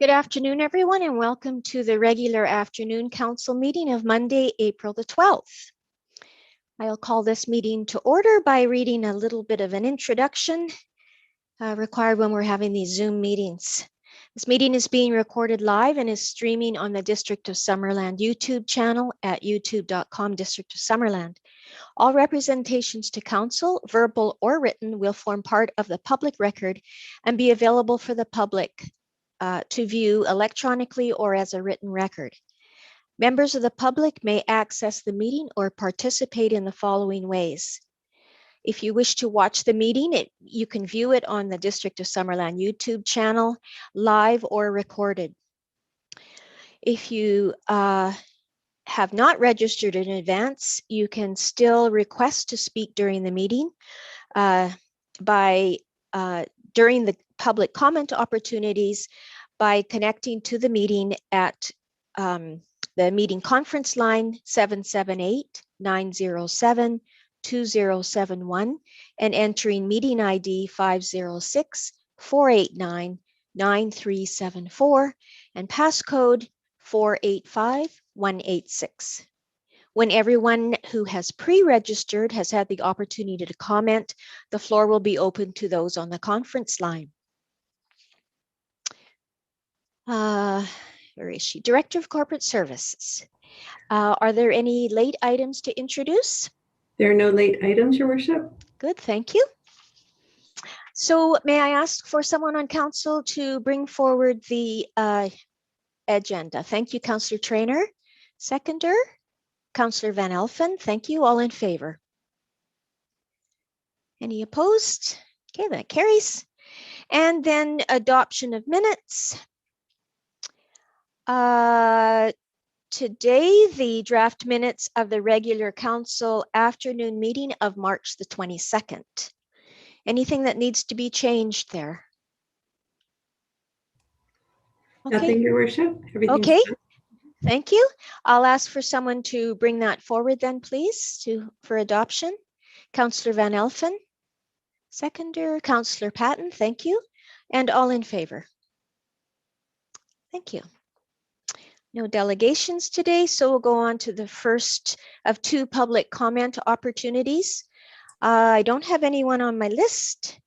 Good afternoon, everyone, and welcome to the regular afternoon council meeting of Monday, April the 12th. I'll call this meeting to order by reading a little bit of an introduction required when we're having these Zoom meetings. This meeting is being recorded live and is streaming on the District of Summerland YouTube channel at youtube.com District of Summerland. All representations to council, verbal or written, will form part of the public record and be available for the public to view electronically or as a written record. Members of the public may access the meeting or participate in the following ways. If you wish to watch the meeting, you can view it on the District of Summerland YouTube channel, live or recorded. If you have not registered in advance, you can still request to speak during the meeting during the public comment opportunities by connecting to the meeting at the meeting conference line 778-907-2071 and entering meeting ID 506-489-9374 and passcode 485186. When everyone who has pre-registered has had the opportunity to comment, the floor will be open to those on the conference line. Where is she? Director of Corporate Services. Are there any late items to introduce? There are no late items, Your Worship. Good, thank you. So may I ask for someone on council to bring forward the agenda? Thank you, Councillor Traynor. Seconder? Councillor Van Elfen, thank you. All in favor? Any opposed? Okay, that carries. And then adoption of minutes. Today, the draft minutes of the regular council afternoon meeting of March the 22nd. Anything that needs to be changed there? Okay. Nothing, Your Worship. Everything's okay. done. Thank you. I'll ask for someone to bring that forward then, please, for adoption. Councillor Van Elfen. Seconder, Councillor Patton, thank you. And all in favor? Thank you. No delegations today, so we'll go on to the first of two public comment opportunities. I don't have anyone on my list.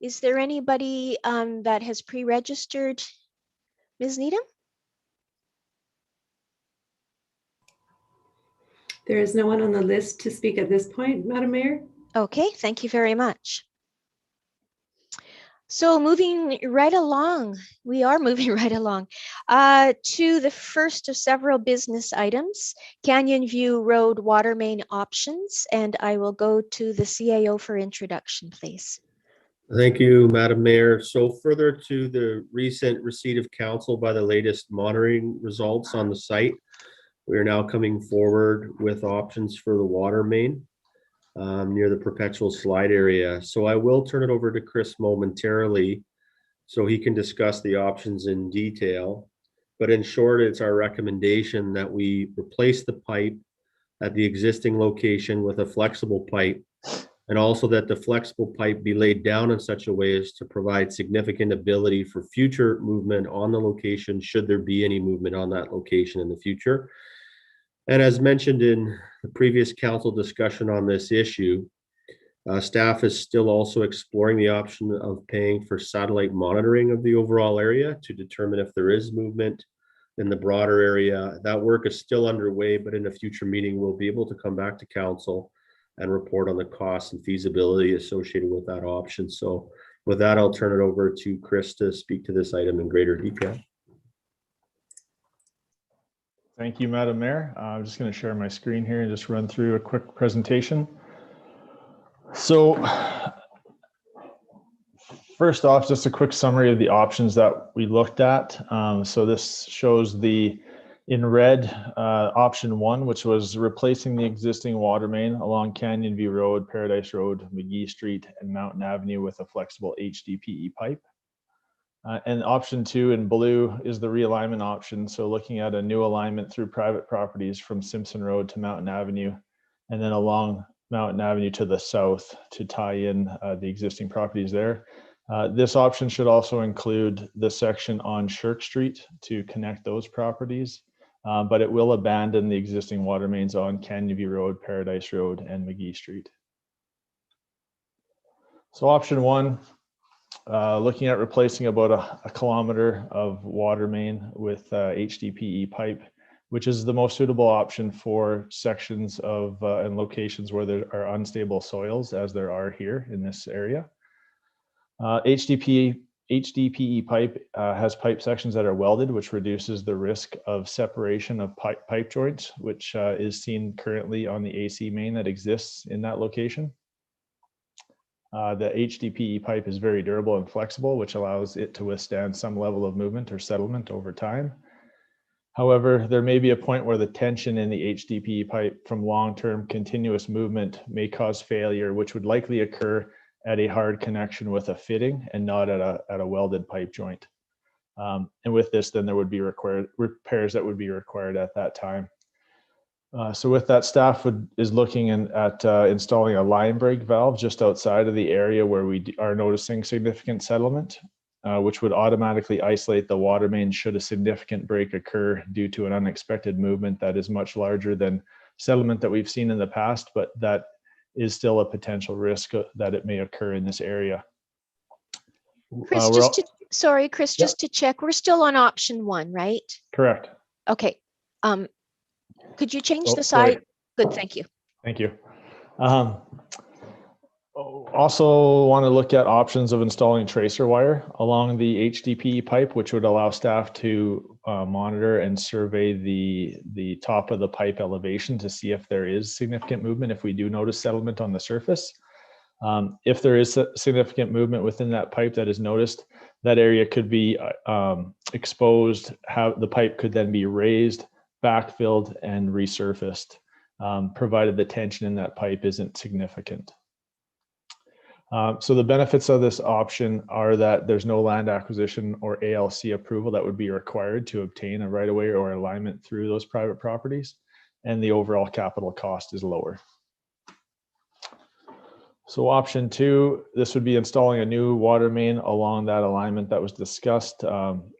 Is there anybody that has pre-registered? Ms. Needham? There is no one on the list to speak at this point, Madam Mayor. Okay, thank you very much. So moving right along, we are moving right along to the first of several business items, Canyon View Road water main options, and I will go to the CAO for introduction, please. Thank you, Madam Mayor. So further to the recent receipt of council by the latest monitoring results on the site, we are now coming forward with options for the water main near the perpetual slide area. So I will turn it over to Chris momentarily so he can discuss the options in detail. But in short, it's our recommendation that we replace the pipe at the existing location with a flexible pipe, and also that the flexible pipe be laid down in such a way as to provide significant ability for future movement on the location should there be any movement on that location in the future. And as mentioned in the previous council discussion on this issue, staff is still also exploring the option of paying for satellite monitoring of the overall area to determine if there is movement in the broader area. That work is still underway, but in a future meeting, we'll be able to come back to council and report on the costs and feasibility associated with that option. So with that, I'll turn it over to Chris to speak to this item in greater detail. Thank you, Madam Mayor. I'm just going to share my screen here and just run through a quick presentation. So first off, just a quick summary of the options that we looked at. So this shows in red, option 1, which was replacing the existing water main along Canyon View Road, Paradise Road, McGee Street, and Mountain Avenue with a flexible HDPE pipe. And option 2 in blue is the realignment option. So looking at a new alignment through private properties from Simpson Road to Mountain Avenue, and then along Mountain Avenue to the south to tie in the existing properties there. This option should also include the section on Shirk Street to connect those properties, but it will abandon the existing water mains on Canyon View Road, Paradise Road, and McGee Street. So option one, looking at replacing about a kilometer of water main with HDPE pipe, which is the most suitable option for sections of and locations where there are unstable soils, as there are here in this area. HDPE pipe has pipe sections that are welded, which reduces the risk of separation of pipe joints, which is seen currently on the AC main that exists in that location. The HDPE pipe is very durable and flexible, which allows it to withstand some level of movement or settlement over time. However, there may be a point where the tension in the HDPE pipe from long-term continuous movement may cause failure, which would likely occur at a hard connection with a fitting and not at a welded pipe joint. And with this, then there would be repairs that would be required at that time. So with that, staff is looking at installing a line break valve just outside of the area where we are noticing significant settlement, which would automatically isolate the water main should a significant break occur due to an unexpected movement that is much larger than settlement that we've seen in the past, but that is still a potential risk that it may occur in this area. Chris, Chris, just to check, we're still on option one, right? Correct. Okay. Could you change the sorry. side? Good, thank you. Thank you. Also want to look at options of installing tracer wire along the HDPE pipe, which would allow staff to monitor and survey the top of the pipe elevation to see if there is significant movement, if we do notice settlement on the surface. If there is significant movement within that pipe that is noticed, that area could be exposed, the pipe could then be raised, backfilled, and resurfaced, provided the tension in that pipe isn't significant. So the benefits of this option are that there's no land acquisition or ALC approval that would be required to obtain a right-of-way or alignment through those private properties, and the overall capital cost is lower. So option two, this would be installing a new water main along that alignment that was discussed along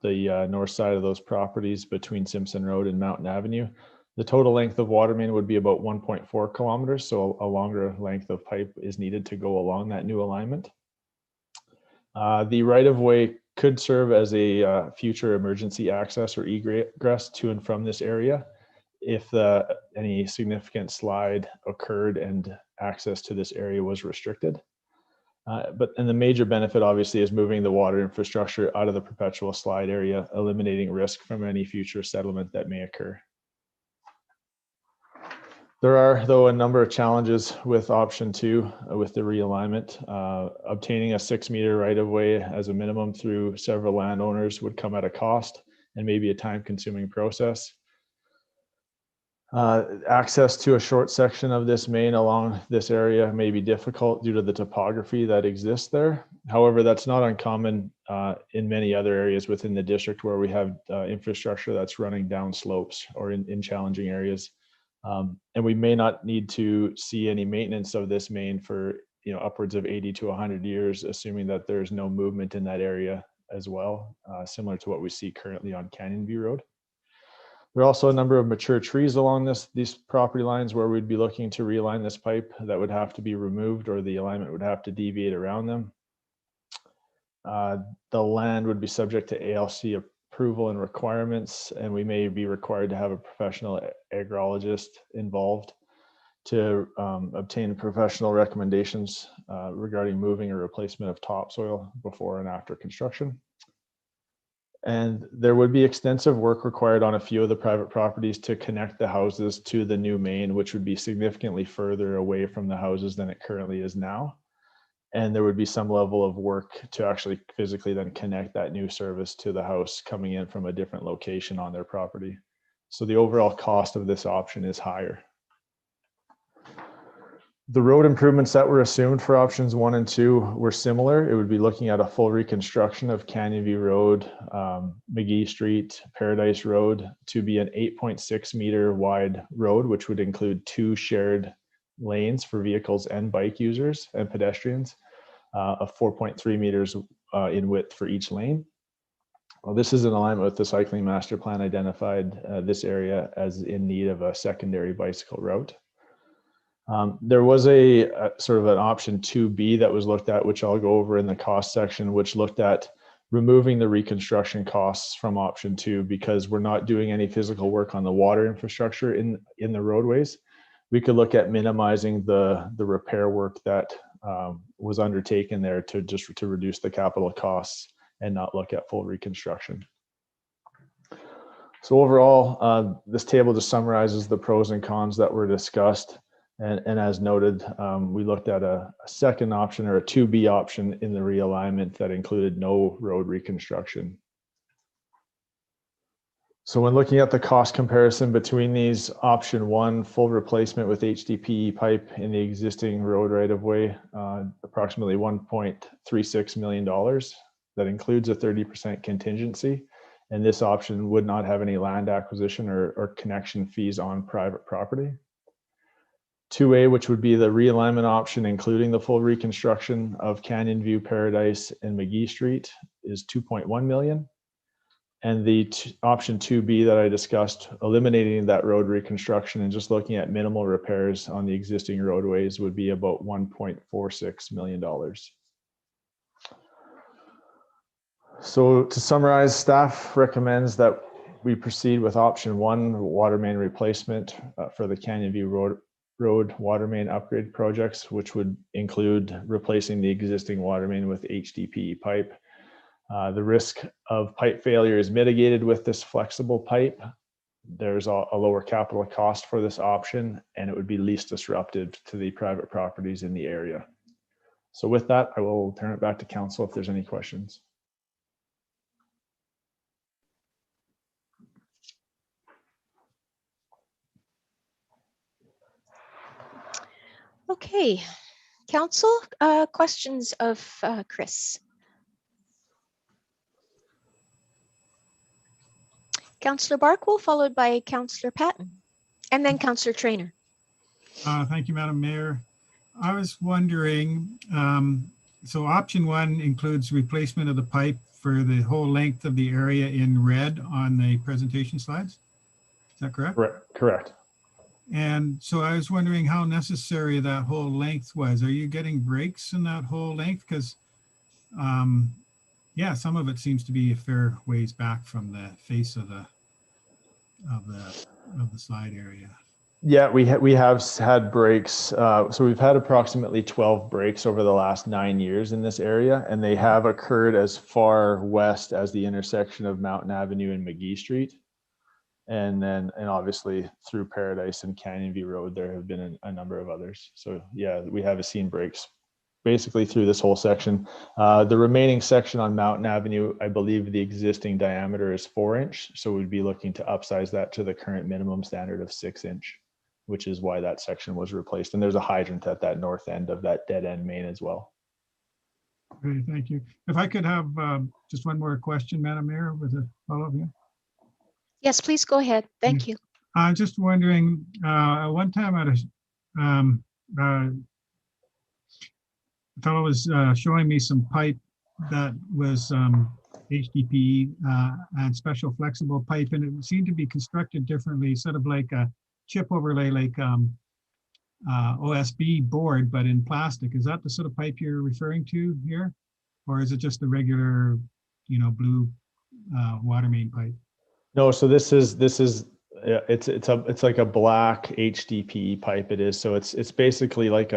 the north side of those properties between Simpson Road and Mountain Avenue. The total length of water main would be about 1.4 kilometers, so a longer length of pipe is needed to go along that new alignment. The right-of-way could serve as a future emergency access or egress to and from this area if any significant slide occurred and access to this area was restricted. And the major benefit obviously is moving the water infrastructure out of the perpetual slide area, eliminating risk from any future settlement that may occur. There are, though, a number of challenges with option two with the realignment. Obtaining a 6-meter right-of-way as a minimum through several landowners would come at a cost and maybe a time-consuming process. Access to a short section of this main along this area may be difficult due to the topography that exists there. However, that's not uncommon in many other areas within the district where we have infrastructure that's running down slopes or in challenging areas. And we may not need to see any maintenance of this main for upwards of 80 to 100 years, assuming that there's no movement in that area as well, similar to what we see currently on Canyon View Road. There are also a number of mature trees along these property lines where we'd be looking to realign this pipe that would have to be removed, or the alignment would have to deviate around them. The land would be subject to ALC approval and requirements, and we may be required to have a professional agrologist involved to obtain professional recommendations regarding moving or replacement of topsoil before and after construction. And there would be extensive work required on a few of the private properties to connect the houses to the new main, which would be significantly further away from the houses than it currently is now. And there would be some level of work to actually physically then connect that new service to the house coming in from a different location on their property. So the overall cost of this option is higher. The road improvements that were assumed for options 1 and 2 were similar. It would be looking at a full reconstruction of Canyon View Road, McGee Street, Paradise Road to be an 8.6 meter wide road, which would include 2 shared lanes for vehicles and bike users and pedestrians. of 4.3 meters in width for each lane. Well, this is in alignment with the cycling master plan identified this area as in need of a secondary bicycle route. There was a sort of an option 2B that was looked at, which I'll go over in the cost section, which looked at removing the reconstruction costs from option 2 because we're not doing any physical work on the water infrastructure in the roadways. We could look at minimizing the repair work that was undertaken there to reduce the capital costs and not look at full reconstruction. So overall, this table just summarizes the pros and cons that were discussed. And as noted, we looked at a second option or a 2B option in the realignment that included no road reconstruction. So when looking at the cost comparison between these, option 1, full replacement with HDPE pipe in the existing road right-of-way, approximately $1.36 million. That includes a 30% contingency. And this option would not have any land acquisition or connection fees on private property. 2A, which would be the realignment option, including the full reconstruction of Canyon View, Paradise, and McGee Street, is $2.1 million. And the option 2B that I discussed, eliminating that road reconstruction and just looking at minimal repairs on the existing roadways, would be about $1.46 million. So to summarize, staff recommends that we proceed with option 1, water main replacement for the Canyon View Road water main upgrade projects, which would include replacing the existing water main with HDPE pipe. The risk of pipe failure is mitigated with this flexible pipe. There's a lower capital cost for this option, and it would be least disruptive to the private properties in the area. So with that, I will turn it back to council if there's any questions. Okay, council, questions of Chris. Councillor Barkwell, followed by Councillor Patton, and then Councillor Trainer. Thank you, Madam Mayor. I was wondering, so option 1 includes replacement of the pipe for the whole length of the area in red on the presentation slides. Is that correct? Correct. And so I was wondering how necessary that whole length was. Are you getting breaks in that whole length? Because, yeah, some of it seems to be a fair ways back from the face of the slide area. Yeah, we have had breaks. So we've had approximately 12 breaks over the last 9 years in this area, and they have occurred as far west as the intersection of Mountain Avenue and McGee Street. And obviously through Paradise and Canyon View Road, there have been a number of others. So yeah, we have seen breaks basically through this whole section. The remaining section on Mountain Avenue, I believe the existing diameter is 4-inch. So we'd be looking to upsize that to the current minimum standard of 6-inch, which is why that section was replaced. And there's a hydrant at that north end of that dead end main as well. Okay, thank you. If I could have just one more question, Madam Mayor, with all of you. Yes, please go ahead. Thank you. I'm just wondering, one time at a fellow was showing me some pipe that was HDPE and special flexible pipe, and it seemed to be constructed differently, sort of like a chip overlay, like OSB board, but in plastic. Is that the sort of pipe you're referring to here, or is it just the regular, blue water main pipe? No, so this is it's like a black HDPE pipe. It is, so it's basically like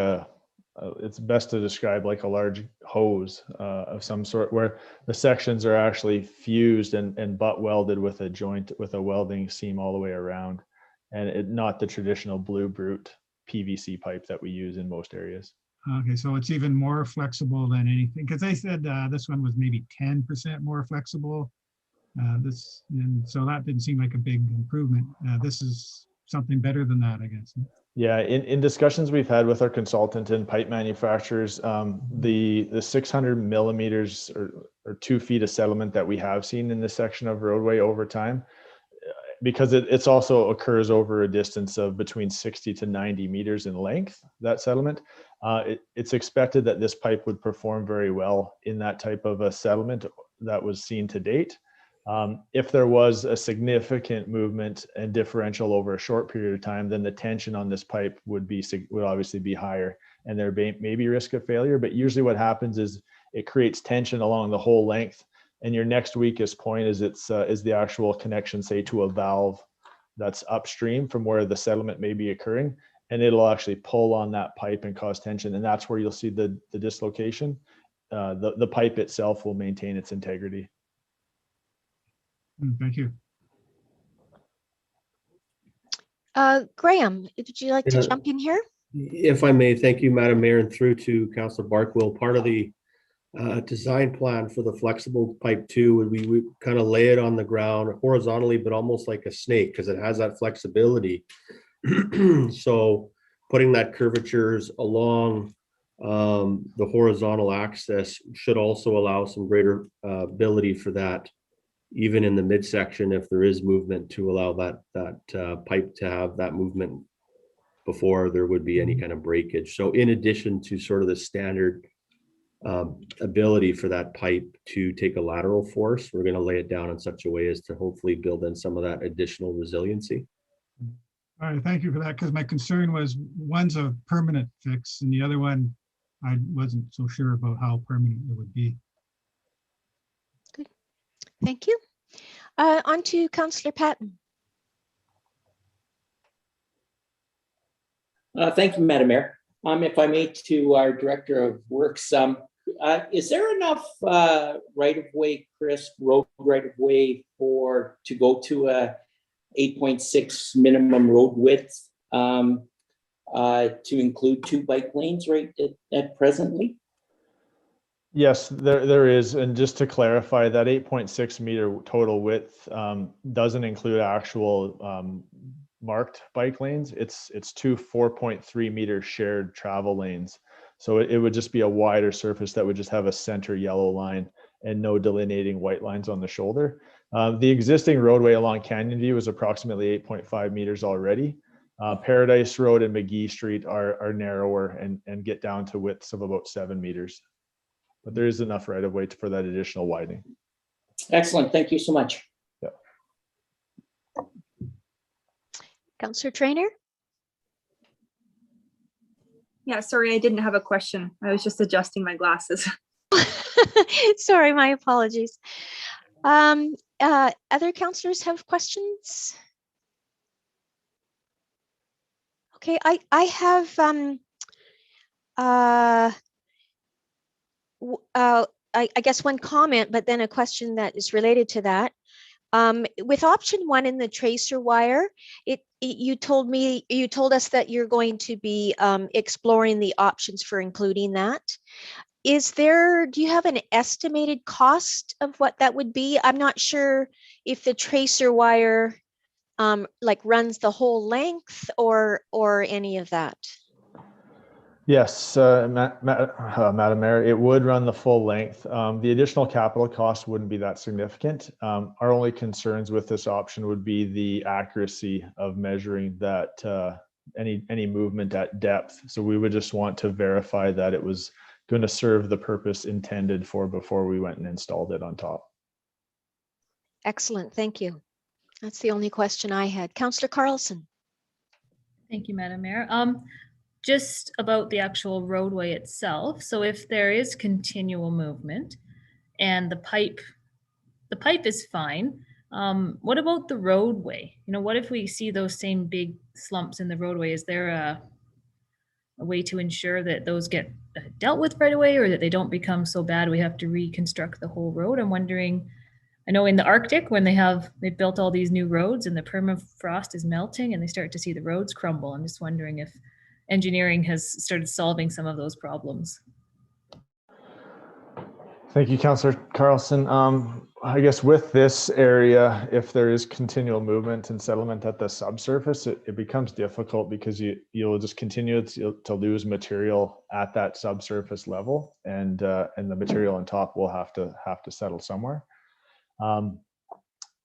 it's best to describe like a large hose of some sort, where the sections are actually fused and butt welded with a joint with a welding seam all the way around, and not the traditional blue brute PVC pipe that we use in most areas. Okay, so it's even more flexible than anything, because they said this one was maybe 10% more flexible. And so that didn't seem like a big improvement. This is something better than that, I guess. Yeah, in discussions we've had with our consultant and pipe manufacturers, the 600 millimeters or 2 feet of settlement that we have seen in this section of roadway over time, because it's also occurs over a distance of between 60 to 90 meters in length, that settlement, It's expected that this pipe would perform very well in that type of a settlement that was seen to date. If there was a significant movement and differential over a short period of time, then the tension on this pipe would obviously be higher, and there may be risk of failure. But usually what happens is it creates tension along the whole length, and your next weakest point is the actual connection, say, to a valve that's upstream from where the settlement may be occurring, and it'll actually pull on that pipe and cause tension, and that's where you'll see the dislocation. The pipe itself will maintain its integrity. Thank you. Graham, would you like to Yeah. jump in here? If I may, thank you, Madam Mayor, and through to Councilor Barkwill. Part of the design plan for the flexible pipe 2 would we kind of lay it on the ground horizontally, but almost like a snake because it has that flexibility. So putting that curvatures along the horizontal axis should also allow some greater ability for that, even in the midsection, if there is movement, to allow that pipe to have that movement before there would be any kind of breakage. So in addition to sort of the standard ability for that pipe to take a lateral force, we're going to lay it down in such a way as to hopefully build in some of that additional resiliency. All right, thank you for that, because my concern was one's a permanent fix and the other one, I wasn't so sure about how permanent it would be. Good. Thank you. On to Councillor Patton. Thank you, Madam Mayor. If I may, to our Director of Works, is there enough right-of-way, Chris, road right-of-way to go to a 8.6 minimum road width to include 2 bike lanes right at presently? Yes, there is. And just to clarify, that 8.6 meter total width doesn't include actual marked bike lanes. It's 2 4.3 meter shared travel lanes. So it would just be a wider surface that would just have a center yellow line and no delineating white lines on the shoulder. The existing roadway along Canyon View is approximately 8.5 meters already. Paradise Road and McGee Street are narrower and get down to widths of about 7 meters. But there is enough right of way for that additional widening. Excellent. Thank you so much. Yeah. Councillor Trainer. Yeah, sorry, I didn't have a question. I was just adjusting my glasses. Sorry, my apologies. Other councillors have questions? Okay, I have I guess one comment, but then a question that is related to that. With option 1 in the tracer wire, you told us that you're going to be exploring the options for including that. Do you have an estimated cost of what that would be? I'm not sure if the tracer wire like runs the whole length or any of that. Yes, Madam Mayor, it would run the full length. The additional capital cost wouldn't be that significant. Our only concerns with this option would be the accuracy of measuring that any movement at depth. So we would just want to verify that it was going to serve the purpose intended for before we went and installed it on top. Excellent, thank you. That's the only question I had. Councillor Carlson. Thank you, Madam Mayor. Just about the actual roadway itself. So if there is continual movement and the pipe is fine, what about the roadway? You know, what if we see those same big slumps in the roadway? Is there a way to ensure that those get dealt with right away, or that they don't become so bad we have to reconstruct the whole road? I'm wondering, I know in the Arctic, when they built all these new roads and the permafrost is melting and they start to see the roads crumble. I'm just wondering if engineering has started solving some of those problems. Thank you, Councillor Carlson. I guess with this area, if there is continual movement and settlement at the subsurface, it becomes difficult because you'll just continue to lose material at that subsurface level, and the material on top will have to settle somewhere.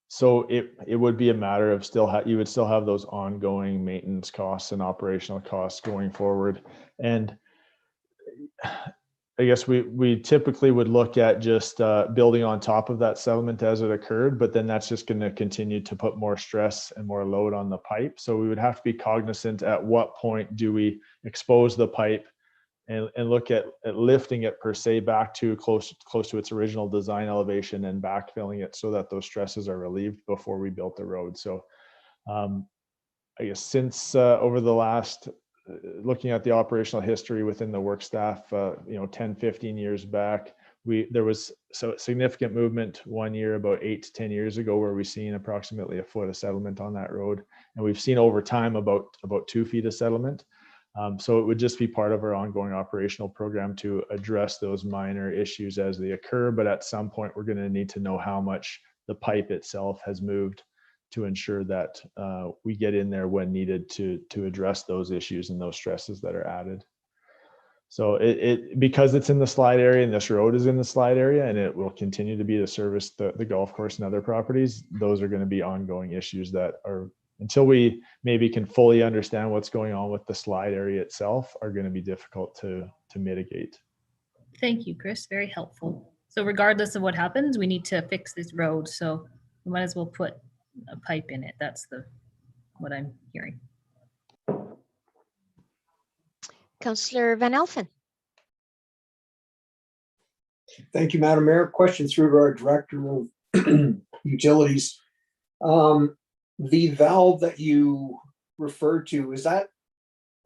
So it would be a matter of you would still have those ongoing maintenance costs and operational costs going forward. And I guess we typically would look at just building on top of that settlement as it occurred, but then that's just going to continue to put more stress and more load on the pipe. So we would have to be cognizant at what point do we expose the pipe and look at lifting it per se back to close to its original design elevation and backfilling it so that those stresses are relieved before we built the road. So I guess since over the last looking at the operational history within the work staff, 10, 15 years back, there was significant movement one year about 8 to 10 years ago where we've seen approximately a foot of settlement on that road. And we've seen over time about 2 feet of settlement. So it would just be part of our ongoing operational program to address those minor issues as they occur. But at some point, we're going to need to know how much the pipe itself has moved to ensure that we get in there when needed to address those issues and those stresses that are added. So because it's in the slide area and this road is in the slide area and it will continue to be to service the golf course and other properties, those are going to be ongoing issues that are, until we maybe can fully understand what's going on with the slide area itself, are going to be difficult to mitigate. Thank you, Chris. Very helpful. So regardless of what happens, we need to fix this road. So we might as well put a pipe in it. That's what I'm hearing. Councillor Van Elfen. Thank you, Madam Mayor. Question through to our Director of Utilities. The valve that you referred to, is that,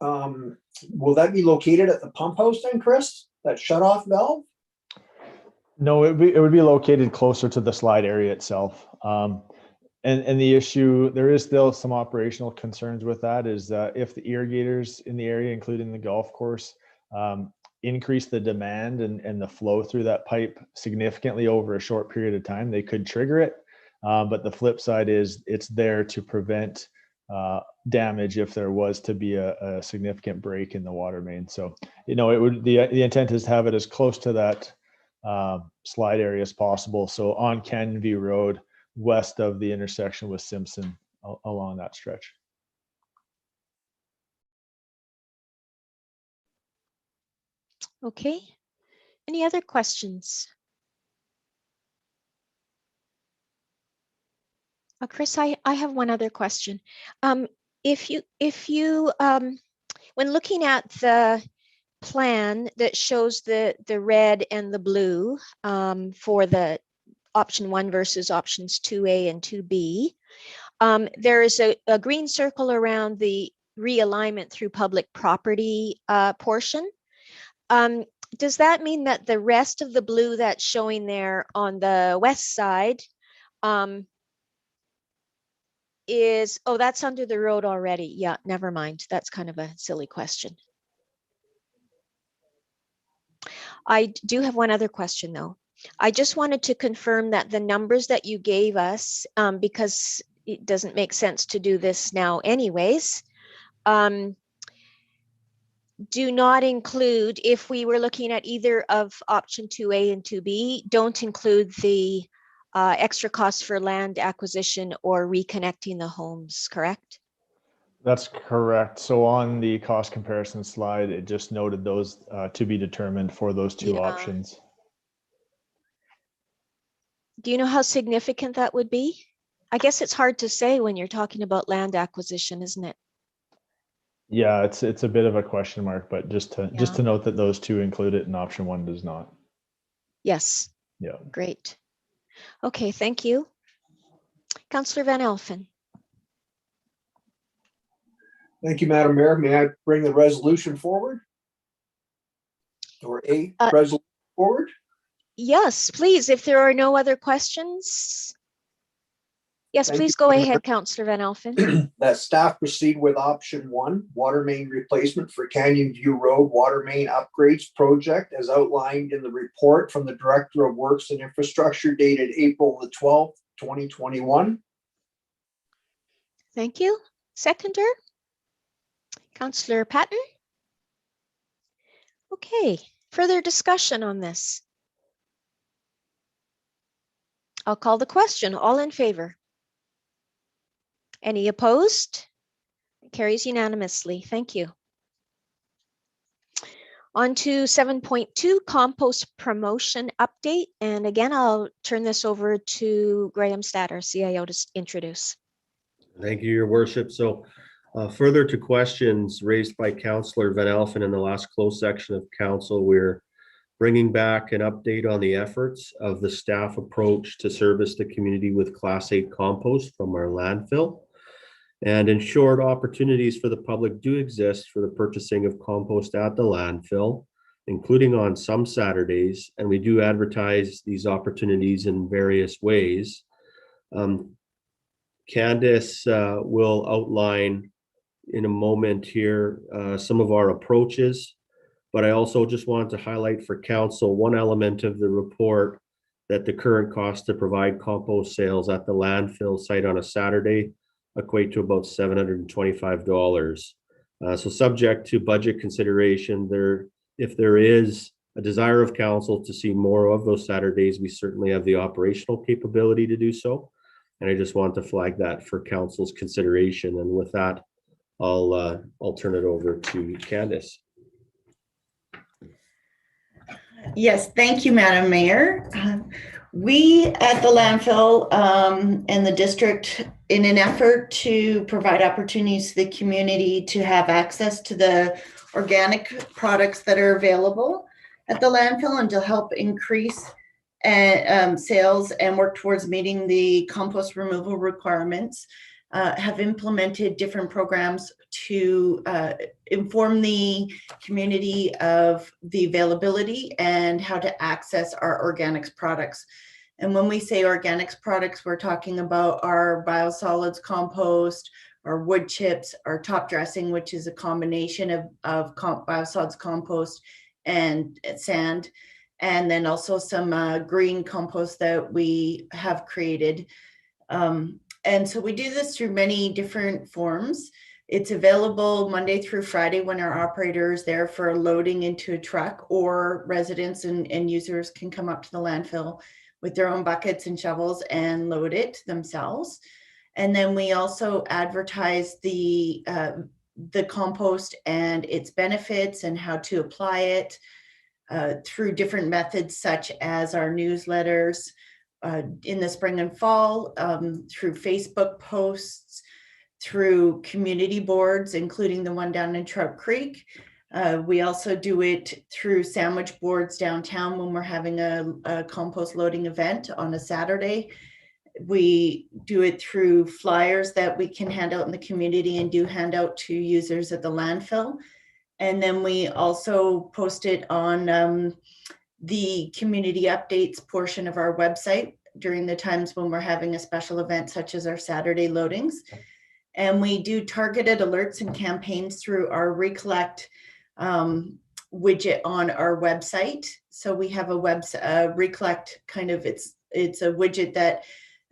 will that be located at the pump house then, Chris? That shutoff valve? No, it would be located closer to the slide area itself. And the issue, there is still some operational concerns with that, is if the irrigators in the area, including the golf course, increase the demand and the flow through that pipe significantly over a short period of time, they could trigger it. But the flip side is it's there to prevent damage if there was to be a significant break in the water main. So, it would, the intent is to have it as close to that slide area as possible. So on Canyon View Road, west of the intersection with Simpson, along that stretch. Okay. Any other questions? Chris, I have one other question. If you when looking at the plan that shows the red and the blue for the option 1 versus options 2A and 2B, there is a green circle around the realignment through public property portion. Does that mean that the rest of the blue that's showing there on the west side that's under the road already? Yeah, never mind. That's kind of a silly question. I do have one other question though. I just wanted to confirm that the numbers that you gave us, because it doesn't make sense to do this now anyways, do not include, if we were looking at either of option 2A and 2B, don't include the extra costs for land acquisition or reconnecting the homes, correct? That's correct. So on the cost comparison slide, it just noted those to be determined for those two options. Do you know how significant that would be? I guess it's hard to say when you're talking about land acquisition, isn't it? Yeah, it's a bit of a question mark, but just to note that those two include it and option 1 does not. Yes. Yeah. Great. Okay, thank you. Councillor Van Elfen. Thank you, Madam Mayor. May I bring the resolution forward? Or a resolution forward? Yes, please, if there are no other questions. Yes, Thank please you, go Madam ahead, Councillor Van Elfen. Mayor. That staff proceed with option 1, water main replacement for Canyon View Road water main upgrades project as outlined in the report from the Director of Works and Infrastructure dated April the 12th, 2021. Thank you. Seconder? Councillor Patton? Okay, further discussion on this? I'll call the question. All in favor? Any opposed? It carries unanimously. Thank you. On to 7.2, compost promotion update. And again, I'll turn this over to Graham Stadt, our CIO, to introduce. Thank you, Your Worship. So further to questions raised by Councillor Van Elfen in the last closed section of council, we're bringing back an update on the efforts of the staff approach to service the community with Class 8 compost from our landfill. And in short, opportunities for the public do exist for the purchasing of compost at the landfill, including on some Saturdays, and we do advertise these opportunities in various ways. Candace will outline in a moment here some of our approaches, but I also just wanted to highlight for council one element of the report, that the current cost to provide compost sales at the landfill site on a Saturday equate to about $725. So subject to budget consideration, if there is a desire of council to see more of those Saturdays, we certainly have the operational capability to do so. And I just want to flag that for council's consideration. And with that, I'll turn it over to Candace. Yes, thank you, Madam Mayor. We at the landfill and the district, in an effort to provide opportunities to the community to have access to the organic products that are available at the landfill and to help increase sales and work towards meeting the compost removal requirements, have implemented different programs to inform the community of the availability and how to access our organics products. And when we say organics products, we're talking about our biosolids compost, our wood chips, our top dressing, which is a combination of biosolids compost and sand, and then also some green compost that we have created. And so we do this through many different forms. It's available Monday through Friday when our operator is there for loading into a truck, or residents and users can come up to the landfill with their own buckets and shovels and load it themselves. And then we also advertise the compost and its benefits and how to apply it through different methods, such as our newsletters in the spring and fall, through Facebook posts, through community boards, including the one down in Trout Creek. We also do it through sandwich boards downtown when we're having a compost loading event on a Saturday. We do it through flyers that we can hand out in the community and do hand out to users at the landfill. And then we also post it on the community updates portion of our website during the times when we're having a special event, such as our Saturday loadings. And we do targeted alerts and campaigns through our Recollect widget on our website. So we have a Recollect kind of, it's a widget that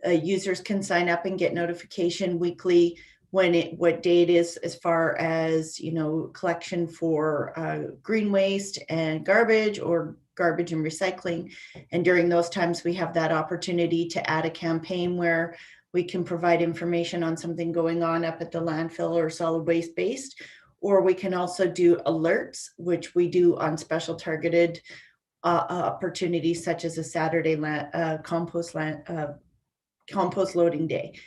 users can sign up and get notification weekly what day it is, as far as, you know, collection for green waste and garbage, or garbage and recycling. And during those times, we have that opportunity to add a campaign where we can provide information on something going on up at the landfill or solid waste based, or we can also do alerts, which we do on special targeted opportunities, such as a Saturday compost loading day.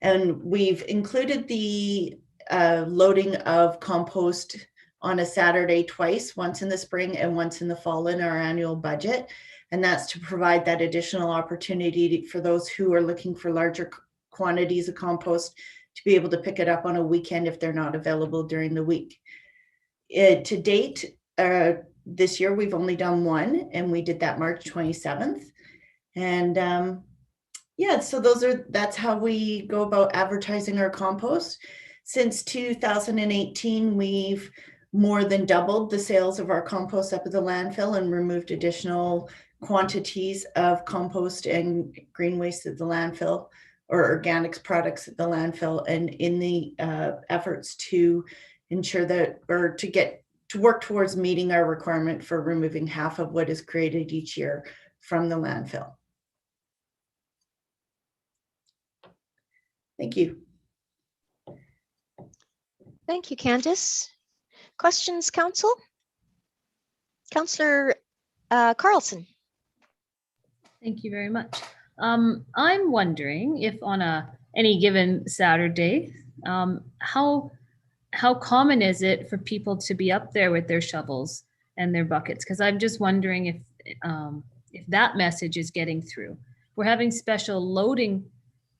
And we've included the loading of compost on a Saturday twice, once in the spring and once in the fall, in our annual budget. And that's to provide that additional opportunity for those who are looking for larger quantities of compost to be able to pick it up on a weekend if they're not available during the week. To date, this year we've only done one, and we did that March 27th. And yeah, so that's how we go about advertising our compost. Since 2018, we've more than doubled the sales of our compost up at the landfill and removed additional quantities of compost and green waste at the landfill, or organics products at the landfill, and in the efforts to ensure that, or to work towards meeting our requirement for removing half of what is created each year from the landfill. Thank you. Thank you, Candace. Questions, council? Councillor Carlson. Thank you very much. I'm wondering if on any given Saturday, how common is it for people to be up there with their shovels and their buckets? Because I'm just wondering if that message is getting through. We're having special loading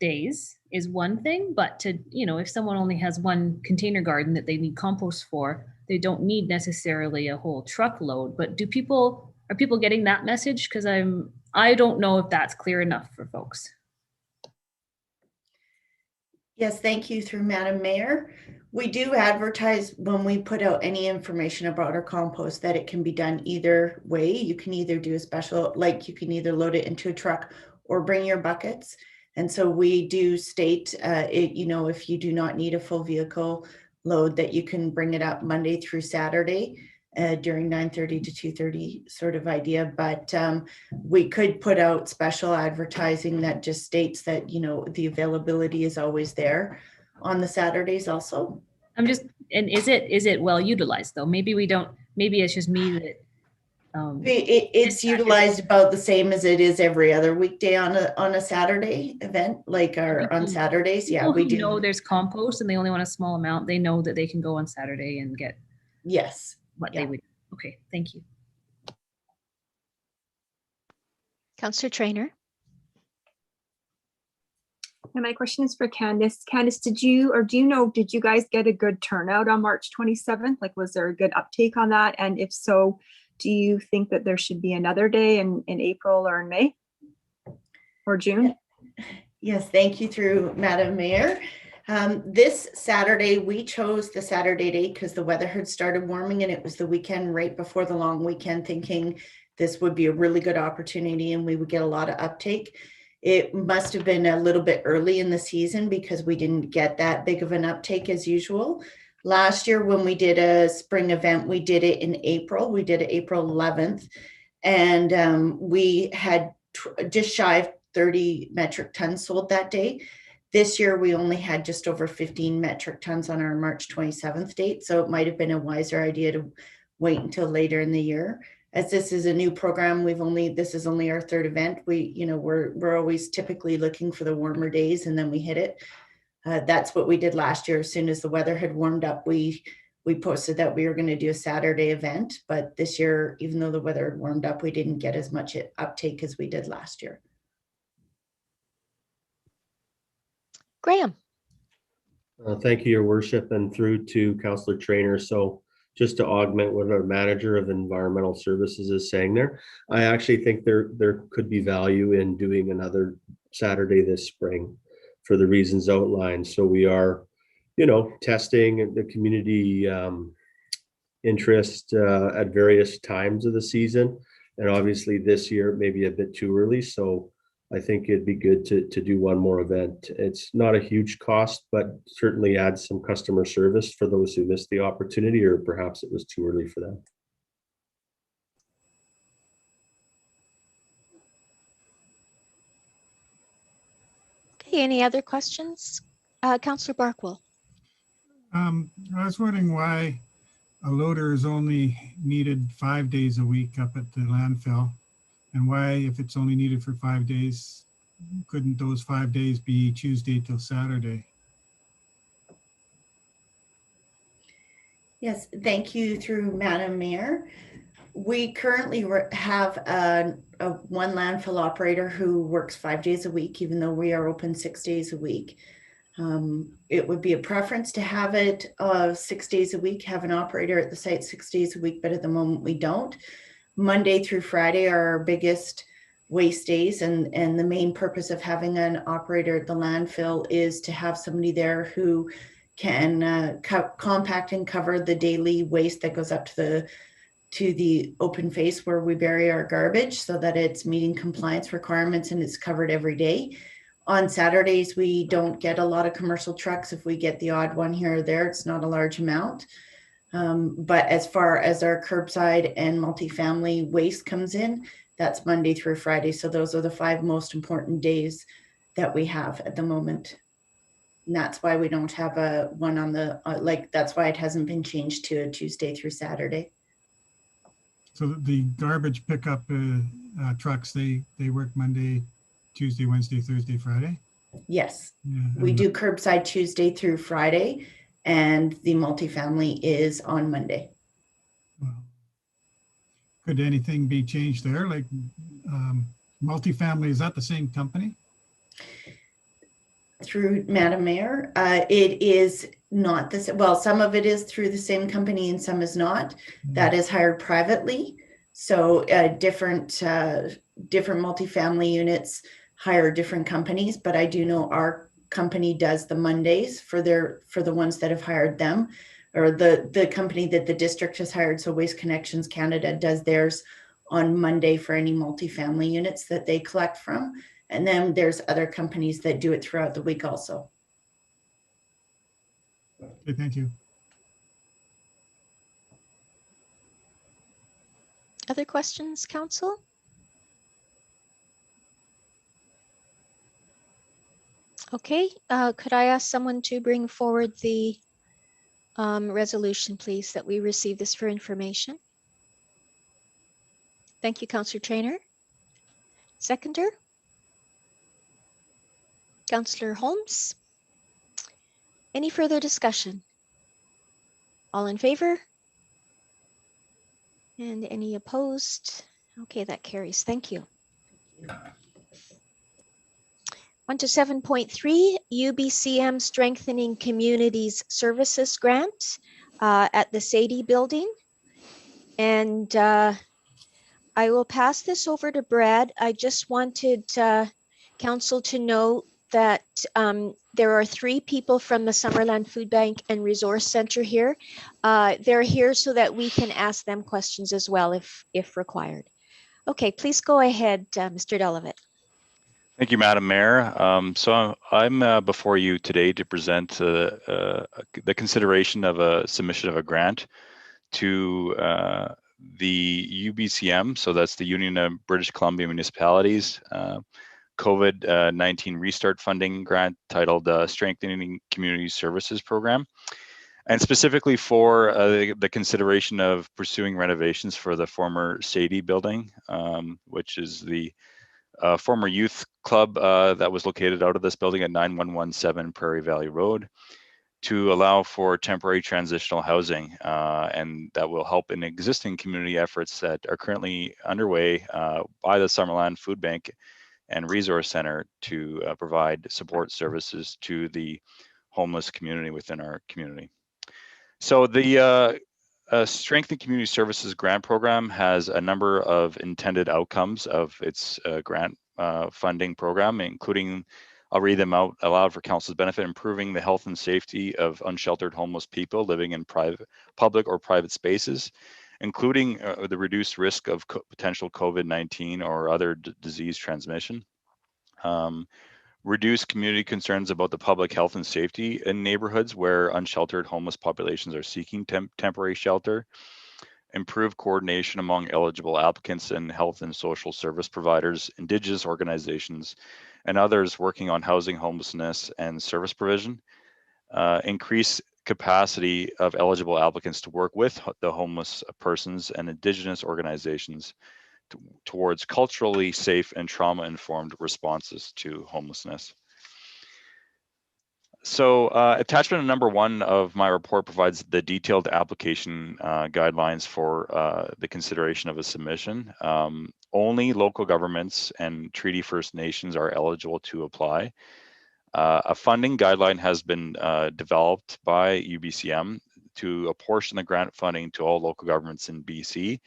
days is one thing, but if someone only has one container garden that they need compost for, they don't need necessarily a whole truckload. But are people getting that message? Because I don't know if that's clear enough for folks. Yes, thank you through Madam Mayor. We do advertise when we put out any information about our compost that it can be done either way. You can either do a special, like you can either load it into a truck or bring your buckets. And so we do state, if you do not need a full vehicle load, that you can bring it up Monday through Saturday during 9:30 to 2:30 sort of idea. But we could put out special advertising that just states that, the availability is always there on the Saturdays also. And is it well utilized though? Maybe it's just me that. It's utilized about the same as it is every other weekday on a Saturday event, on Saturdays. Yeah, we do. Know there's compost and they only want a small amount. They know that they can go on Saturday and get. Yes. What they would. Okay, thank you. Councillor Trainer. And my question is for Candice. Candice, do you guys get a good turnout on March 27th? Like, was there a good uptake on that? And if so, do you think that there should be another day in April or in May or June? Yes, thank you through Madam Mayor. This Saturday, we chose the Saturday date because the weather had started warming and it was the weekend right before the long weekend, thinking this would be a really good opportunity and we would get a lot of uptake. It must have been a little bit early in the season because we didn't get that big of an uptake as usual. Last year, when we did a spring event, we did it in April. We did it April 11th, and we had just shy of 30 metric tons sold that day. This year, we only had just over 15 metric tons on our March 27th date, so it might have been a wiser idea to wait until later in the year. As this is a new program, this is only our third event. We're always typically looking for the warmer days, and then we hit it. That's what we did last year. As soon as the weather had warmed up, we posted that we were going to do a Saturday event. But this year, even though the weather had warmed up, we didn't get as much uptake as we did last year. Graham. Thank you, Your Worship, and through to Councillor Trainer. So just to augment what our Manager of Environmental Services is saying there, I actually think there could be value in doing another Saturday this spring for the reasons outlined. So we are, testing the community interest at various times of the season. And obviously this year, maybe a bit too early. So I think it'd be good to do one more event. It's not a huge cost, but certainly adds some customer service for those who missed the opportunity, or perhaps it was too early for them. Okay, any other questions? Councillor Barkwell. I was wondering why a loader is only needed 5 days a week up at the landfill, and why, if it's only needed for 5 days, couldn't those 5 days be Tuesday till Saturday? Yes, thank you through Madam Mayor. We currently have one landfill operator who works 5 days a week, even though we are open 6 days a week. It would be a preference to have it 6 days a week, have an operator at the site 6 days a week, but at the moment we don't. Monday through Friday are our biggest waste days, and the main purpose of having an operator at the landfill is to have somebody there who can compact and cover the daily waste that goes up to the open face where we bury our garbage, so that it's meeting compliance requirements and it's covered every day. On Saturdays, we don't get a lot of commercial trucks. If we get the odd one here or there, it's not a large amount. But as far as our curbside and multifamily waste comes in, that's Monday through Friday. So those are the 5 most important days that we have at the moment. And that's why we don't have a one on the, that's why it hasn't been changed to a Tuesday through Saturday. So the garbage pickup trucks, they work Monday, Tuesday, Wednesday, Thursday, Friday? Yes, Yeah, we and do curbside Tuesday through Friday, and the multifamily is on Monday. well, could anything be changed there? Like multifamily, is that the same company? Through Madam Mayor, it is not this, well, some of it is through the same company and some is not. That is hired privately. So different multifamily units hire different companies, but I do know our company does the Mondays for the ones that have hired them, or the company that the district has hired. So Waste Connections Canada does theirs on Monday for any multifamily units that they collect from. And then there's other companies that do it throughout the week also. Okay, thank you. Other questions, council? Okay, could I ask someone to bring forward the resolution, please, that we receive this for information? Thank you, Councillor Trainer. Seconder? Councillor Holmes? Any further discussion? All in favor? And any opposed? Okay, that carries. Thank you. On to 7.3, UBCM Strengthening Communities Services Grant at the Sadie Building. And I will pass this over to Brad. I just wanted council to know that there are 3 people from the Summerland Food Bank and Resource Center here. They're here so that we can ask them questions as well if required. Okay, please go ahead, Mr. Delavitt. Thank you, Madam Mayor. So I'm before you today to present the consideration of a submission of a grant to the UBCM, so that's the Union of British Columbia Municipalities, COVID-19 Restart Funding Grant titled Strengthening Community Services Program, and specifically for the consideration of pursuing renovations for the former Sadie building, which is the former youth club that was located out of this building at 9117 Prairie Valley Road, to allow for temporary transitional housing, and that will help in existing community efforts that are currently underway by the Summerland Food Bank and Resource Center to provide support services to the homeless community within our community. So the Strengthen Community Services Grant Program has a number of intended outcomes of its grant funding program, including, I'll read them out aloud for council's benefit: improving the health and safety of unsheltered homeless people living in public or private spaces, including the reduced risk of potential COVID-19 or other disease transmission. Reduce community concerns about the public health and safety in neighborhoods where unsheltered homeless populations are seeking temporary shelter. Improve coordination among eligible applicants and health and social service providers, Indigenous organizations, and others working on housing, homelessness, and service provision. Increase capacity of eligible applicants to work with the homeless persons and Indigenous organizations towards culturally safe and trauma-informed responses to homelessness. So attachment number 1 of my report provides the detailed application guidelines for the consideration of a submission. Only local governments and Treaty First Nations are eligible to apply. A funding guideline has been developed by UBCM to apportion the grant funding to all local governments in BC.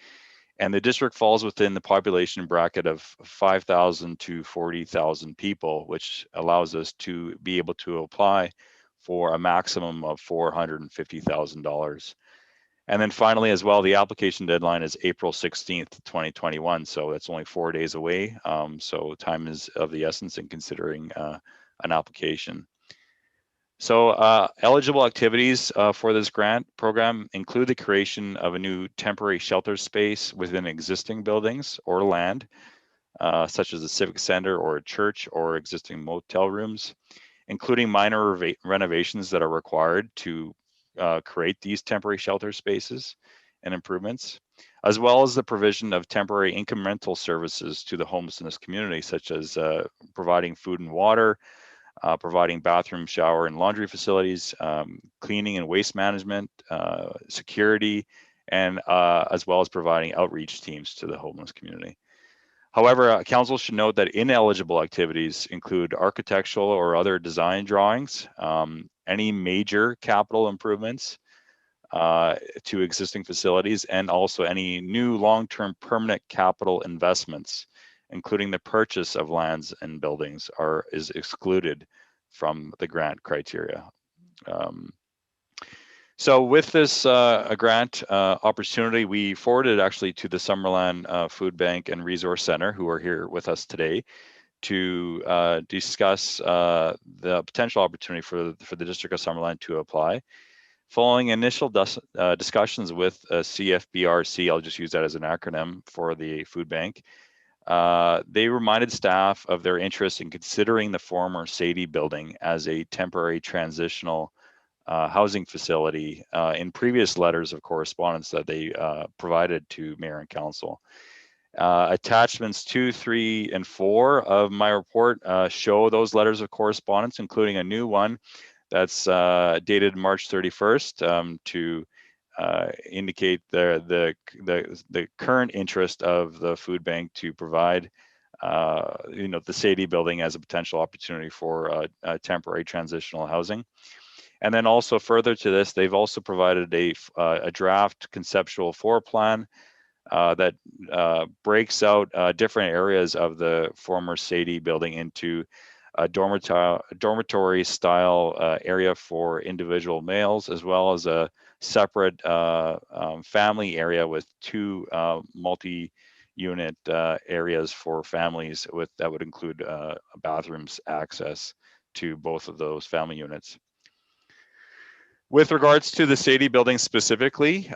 And the district falls within the population bracket of 5,000 to 40,000 people, which allows us to be able to apply for a maximum of $450,000. And then finally, as well, the application deadline is April 16th, 2021. So that's only 4 days away. So time is of the essence in considering an application. So eligible activities for this grant program include the creation of a new temporary shelter space within existing buildings or land, such as a civic center or a church or existing motel rooms, including minor renovations that are required to create these temporary shelter spaces and improvements. as well as the provision of temporary income rental services to the homelessness community, such as providing food and water, providing bathroom, shower, and laundry facilities, cleaning and waste management, security, and as well as providing outreach teams to the homeless community. However, council should note that ineligible activities include architectural or other design drawings, any major capital improvements to existing facilities, and also any new long-term permanent capital investments, including the purchase of lands and buildings, is excluded from the grant criteria. So with this grant opportunity, we forwarded actually to the Summerland Food Bank and Resource Center, who are here with us today, to discuss the potential opportunity for the District of Summerland to apply. Following initial discussions with CFBRC, I'll just use that as an acronym for the food bank, they reminded staff of their interest in considering the former Sadie building as a temporary transitional housing facility in previous letters of correspondence that they provided to Mayor and Council. Attachments 2, 3, and 4 of my report show those letters of correspondence, including a new one that's dated March 31st to indicate the current interest of the food bank to provide the Sadie building as a potential opportunity for temporary transitional housing. And then also further to this, they've also provided a draft conceptual floor plan that breaks out different areas of the former Sadie building into a dormitory style area for individual males, as well as a separate family area with 2 multi-unit areas for families that would include bathrooms access to both of those family units. With regards to the Sadie building specifically,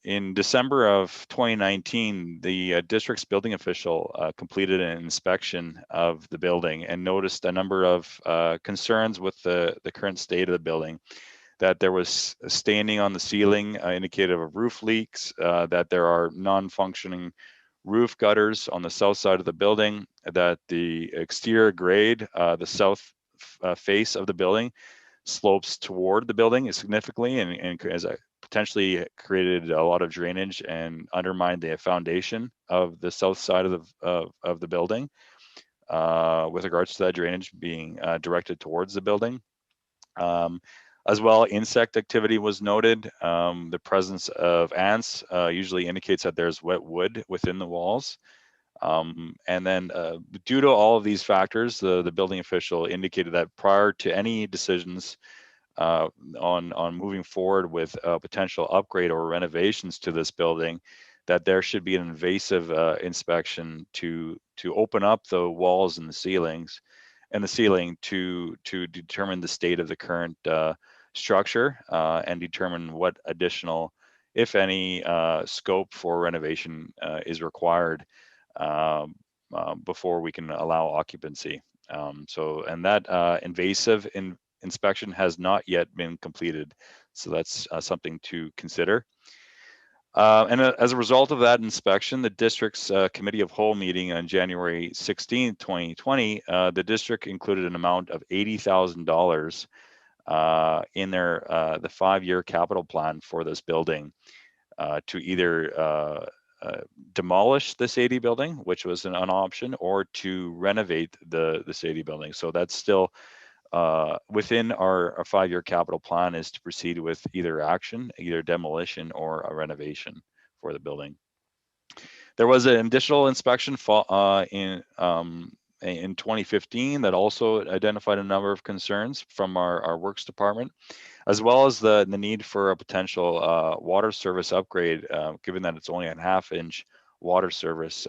in December of 2019, the district's building official completed an inspection of the building and noticed a number of concerns with the current state of the building. That there was staining on the ceiling indicative of roof leaks, that there are non-functioning roof gutters on the south side of the building, that the exterior grade, the south face of the building, slopes toward the building significantly and has potentially created a lot of drainage and undermined the foundation of the south side of the building with regards to that drainage being directed towards the building. As well, insect activity was noted. The presence of ants usually indicates that there's wet wood within the walls. And then due to all of these factors, the building official indicated that prior to any decisions on moving forward with a potential upgrade or renovations to this building, that there should be an invasive inspection to open up the walls and the ceilings and the ceiling to determine the state of the current structure and determine what additional, if any, scope for renovation is required before we can allow occupancy. And that invasive inspection has not yet been completed. So that's something to consider. And as a result of that inspection, the district's committee of whole meeting on January 16, 2020, the district included an amount of $80,000 in their the 5-year capital plan for this building to either demolish the Sadie building, which was an option, or to renovate the Sadie building. So that's still within our 5-year capital plan, is to proceed with either action, either demolition or a renovation for the building. There was an additional inspection in 2015 that also identified a number of concerns from our works department, as well as the need for a potential water service upgrade, given that it's only a 1/2-inch water service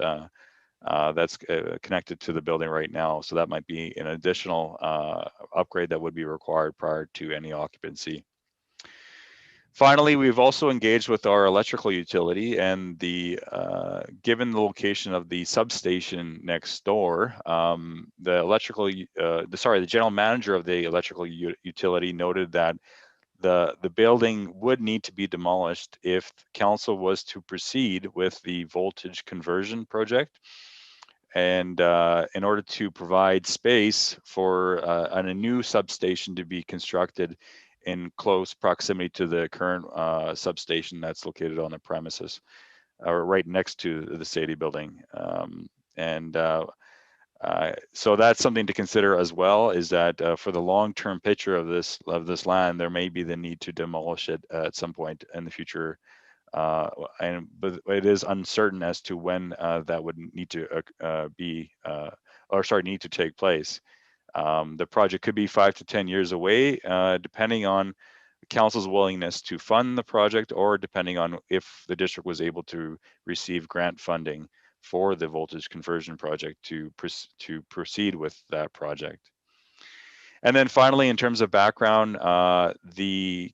that's connected to the building right now. So that might be an additional upgrade that would be required prior to any occupancy. Finally, we've also engaged with our electrical utility, and given the location of the substation next door, the general manager of the electrical utility noted that the building would need to be demolished if council was to proceed with the voltage conversion project. And in order to provide space for a new substation to be constructed in close proximity to the current substation that's located on the premises, or right next to the Sadie building. So that's something to consider as well, is that for the long-term picture of this land, there may be the need to demolish it at some point in the future. But it is uncertain as to when that would need to need to take place. The project could be 5 to 10 years away, depending on council's willingness to fund the project, or depending on if the district was able to receive grant funding for the voltage conversion project to proceed with that project. And then finally, in terms of background, the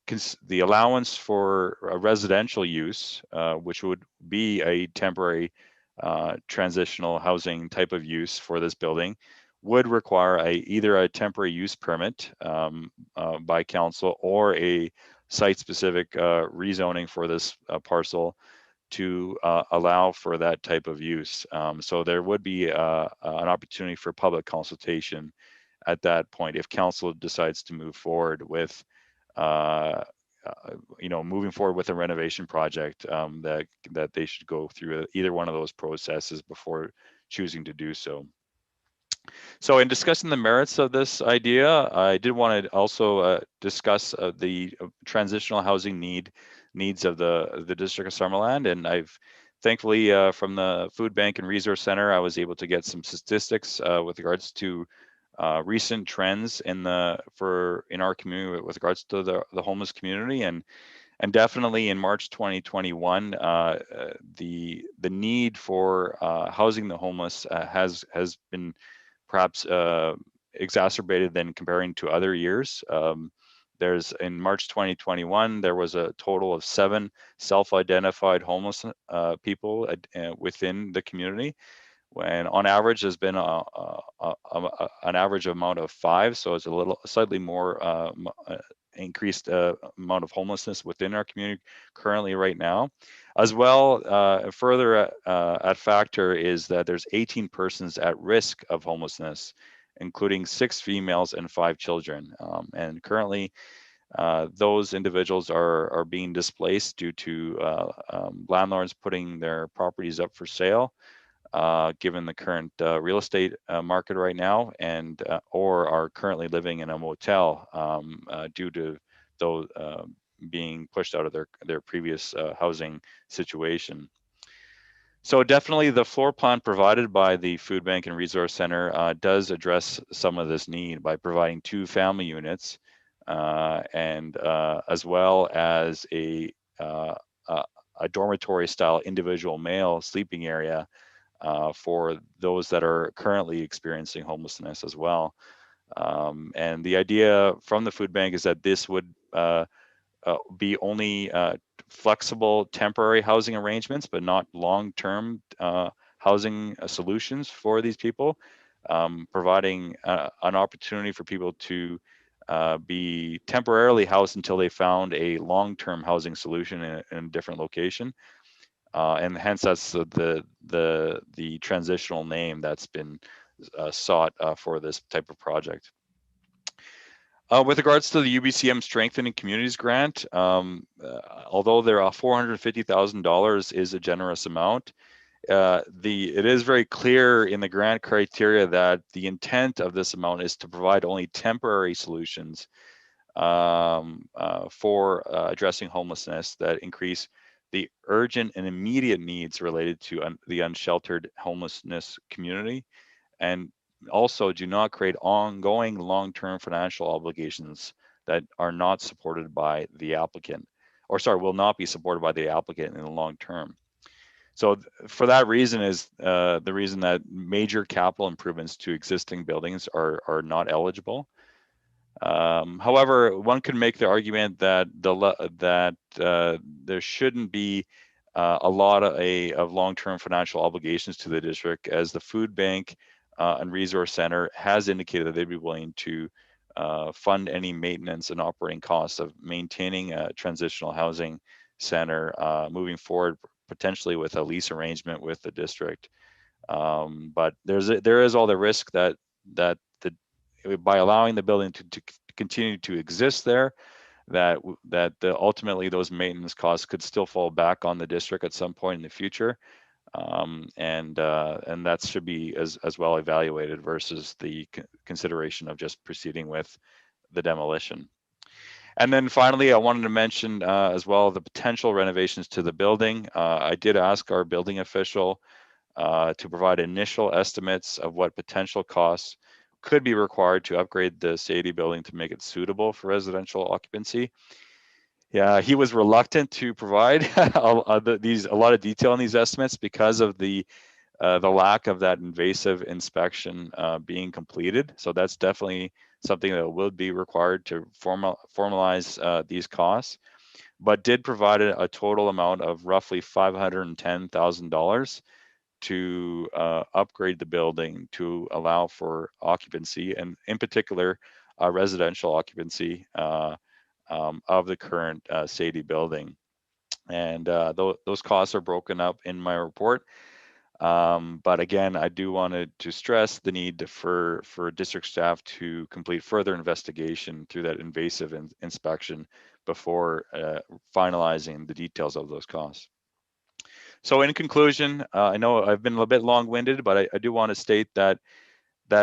allowance for a residential use, which would be a temporary transitional housing type of use for this building, would require either a temporary use permit by council, or a site-specific rezoning for this parcel to allow for that type of use. So there would be an opportunity for public consultation at that point if council decides to move forward with moving forward with a renovation project, that they should go through either one of those processes before choosing to do so. So in discussing the merits of this idea, I did want to also discuss the transitional housing needs of the District of Summerland. And I've thankfully from the Food Bank and Resource Center, I was able to get some statistics with regards to recent trends in our community with regards to the homeless community. And definitely in March 2021, the need for housing the homeless has been perhaps exacerbated than comparing to other years. In March 2021, there was a total of 7 self-identified homeless people within the community. When on average there's been an average amount of 5, so it's slightly more increased amount of homelessness within our community currently right now. As well, further at factor is that there's 18 persons at risk of homelessness, including 6 females and 5 children. And currently, those individuals are being displaced due to landlords putting their properties up for sale, given the current real estate market right now, and or are currently living in a motel due to those being pushed out of their previous housing situation. So definitely the floor plan provided by the Food Bank and Resource Center does address some of this need by providing 2 family units and as well as a dormitory style individual male sleeping area for those that are currently experiencing homelessness as well. And the idea from the food bank is that this would be only flexible temporary housing arrangements, but not long-term housing solutions for these people, providing an opportunity for people to be temporarily housed until they found a long-term housing solution in a different location. And hence that's the transitional name that's been sought for this type of project. With regards to the UBCM Strengthening Communities Grant, although there are $450,000 is a generous amount, it is very clear in the grant criteria that the intent of this amount is to provide only temporary solutions for addressing homelessness that increase the urgent and immediate needs related to the unsheltered homelessness community, and also do not create ongoing long-term financial obligations that are not supported by the applicant, or sorry, will not be supported by the applicant in the long term. So for that reason is the reason that major capital improvements to existing buildings are not eligible. However, one could make the argument that there shouldn't be a lot of long-term financial obligations to the district, as the food bank and resource center has indicated that they'd be willing to fund any maintenance and operating costs of maintaining a transitional housing center moving forward, potentially with a lease arrangement with the district. But there is all the risk that by allowing the building to continue to exist there, that ultimately those maintenance costs could still fall back on the district at some point in the future. And that should be as well evaluated versus the consideration of just proceeding with the demolition. And then finally, I wanted to mention as well the potential renovations to the building. I did ask our building official to provide initial estimates of what potential costs could be required to upgrade the Sadie building to make it suitable for residential occupancy. Yeah, he was reluctant to provide a lot of detail in these estimates because of the lack of that invasive inspection being completed. So that's definitely something that will be required to formalize these costs, but did provide a total amount of roughly $510,000 to upgrade the building to allow for occupancy, and in particular, residential occupancy of the current Sadie building. And those costs are broken up in my report. But again, I do want to stress the need for district staff to complete further investigation through that invasive inspection before finalizing the details of those costs. So in conclusion, I know I've been a little bit long-winded, but I do want to state that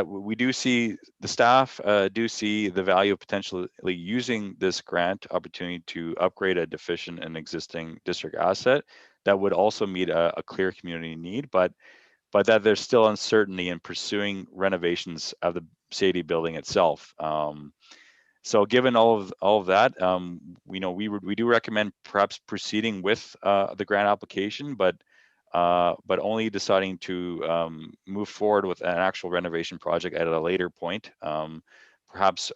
we do see, the staff do see the value of potentially using this grant opportunity to upgrade a deficient and existing district asset that would also meet a clear community need, but that there's still uncertainty in pursuing renovations of the Sadie building itself. So given all of that, we do recommend perhaps proceeding with the grant application, but only deciding to move forward with an actual renovation project at a later point. Perhaps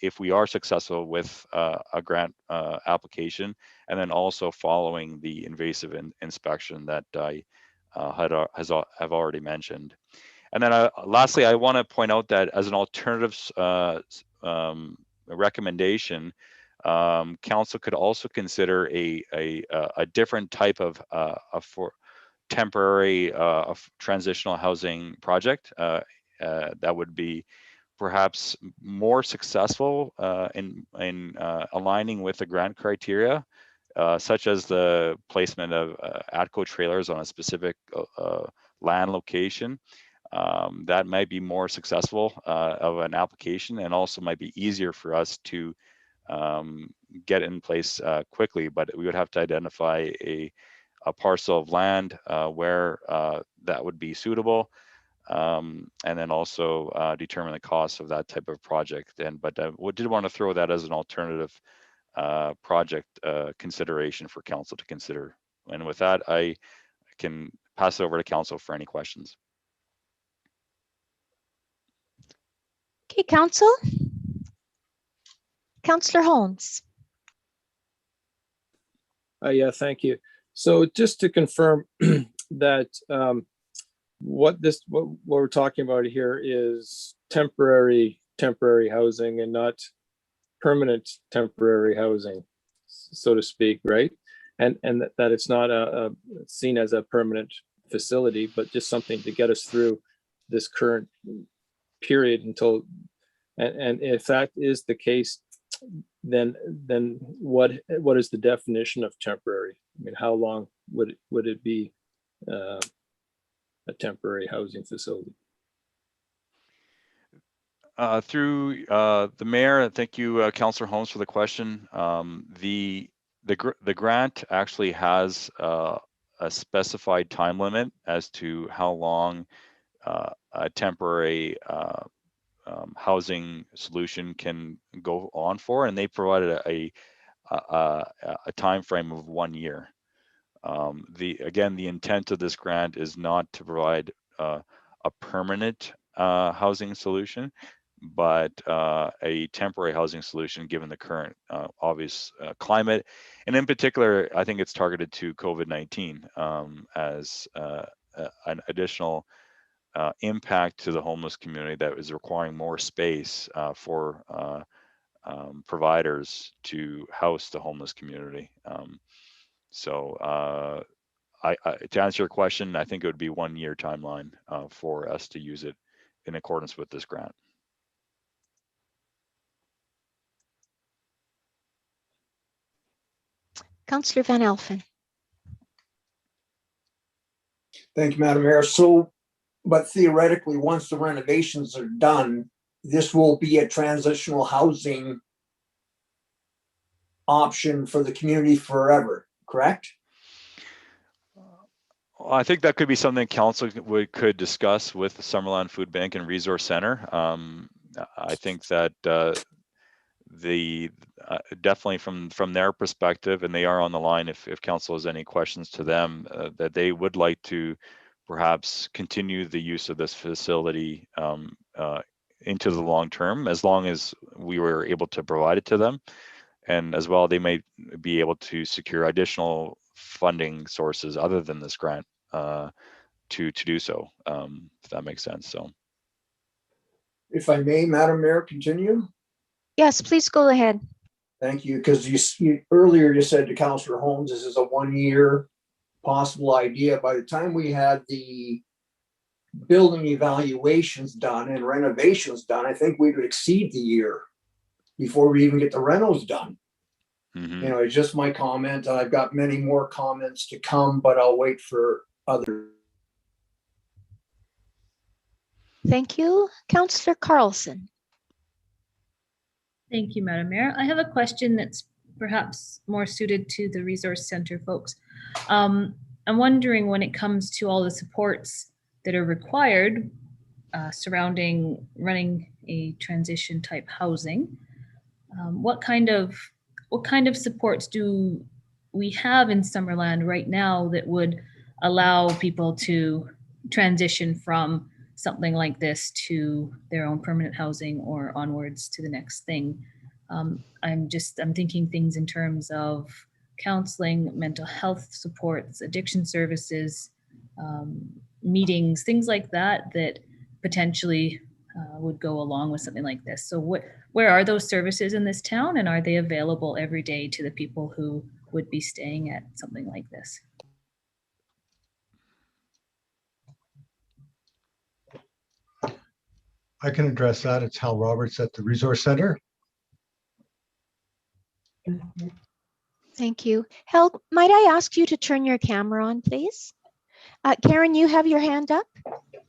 if we are successful with a grant application, and then also following the invasive inspection that I have already mentioned. And then lastly, I want to point out that as an alternative recommendation, council could also consider a different type of for temporary transitional housing project that would be perhaps more successful in aligning with the grant criteria, such as the placement of ATCO trailers on a specific land location. That might be more successful of an application, and also might be easier for us to get in place quickly, but we would have to identify a parcel of land where that would be suitable, and then also determine the cost of that type of project. But we did want to throw that as an alternative project consideration for council to consider. And with that, I can pass it over to council for any questions. Okay, Council. Councillor Holmes. Yeah, thank you. So just to confirm that what we're talking about here is temporary housing and not permanent temporary housing, so to speak, right? And that it's not seen as a permanent facility, but just something to get us through this current period until, and if that is the case, then what is the definition of temporary? I mean, how long would it be a temporary housing facility? Through the mayor, thank you, Councillor Holmes, for the question. The grant actually has a specified time limit as to how long a temporary housing solution can go on for, and they provided a time frame of 1 year. Again, the intent of this grant is not to provide a permanent housing solution, but a temporary housing solution given the current obvious climate. And in particular, I think it's targeted to COVID-19 as an additional impact to the homeless community that is requiring more space for providers to house the homeless community. So to answer your question, I think it would be 1 year timeline for us to use it in accordance with this grant. Councillor Van Elfen. Thank you, Madam Mayor. So, but theoretically, once the renovations are done, this will be a transitional housing option for the community forever, correct? I think that could be something council could discuss with the Summerland Food Bank and Resource Center. I think that definitely from their perspective, and they are on the line if council has any questions to them, that they would like to perhaps continue the use of this facility into the long term, as long as we were able to provide it to them. And as well, they may be able to secure additional funding sources other than this grant to do so, if that makes sense. So, If I may, Madam Mayor, continue. Yes, please go ahead. Thank you, because you earlier you said to Councillor Holmes, this is a 1 year possible idea. By the time we had the building evaluations done and renovations done, I think we would exceed the year before we even get the renos done. mm-hmm. You know, it's just my comment. I've got many more comments to come, but I'll wait for others. Thank you. Councillor Carlson. Thank you, Madam Mayor. I have a question that's perhaps more suited to the Resource Center folks. I'm wondering, when it comes to all the supports that are required surrounding running a transition type housing, what kind of supports do we have in Summerland right now that would allow people to transition from something like this to their own permanent housing or onwards to the next thing? I'm thinking things in terms of counseling, mental health supports, addiction services, meetings, things like that, that potentially would go along with something like this. So where are those services in this town, and are they available every day to the people who would be staying at something like this? I can address that. It's Hal Roberts at the Resource Center. Thank you. Hel, might I ask you to turn your camera on, please? Karen, you have your hand up.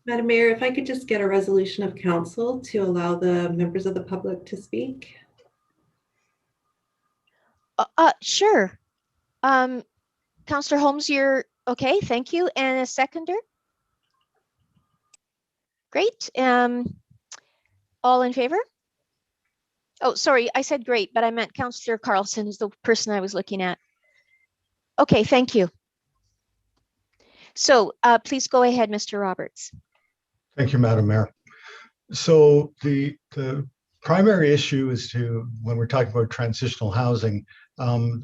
Madam Mayor, if I could just get a resolution of council to allow the members of the public to speak. Sure. Councillor Holmes, you're okay. Thank you. And a seconder? Great. All in favor? Oh, sorry, I said great, but I meant Councillor Carlson is the person I was looking at. Okay, thank you. So please go ahead, Mr. Roberts. Thank you, Madam Mayor. So the primary issue is when we're talking about transitional housing,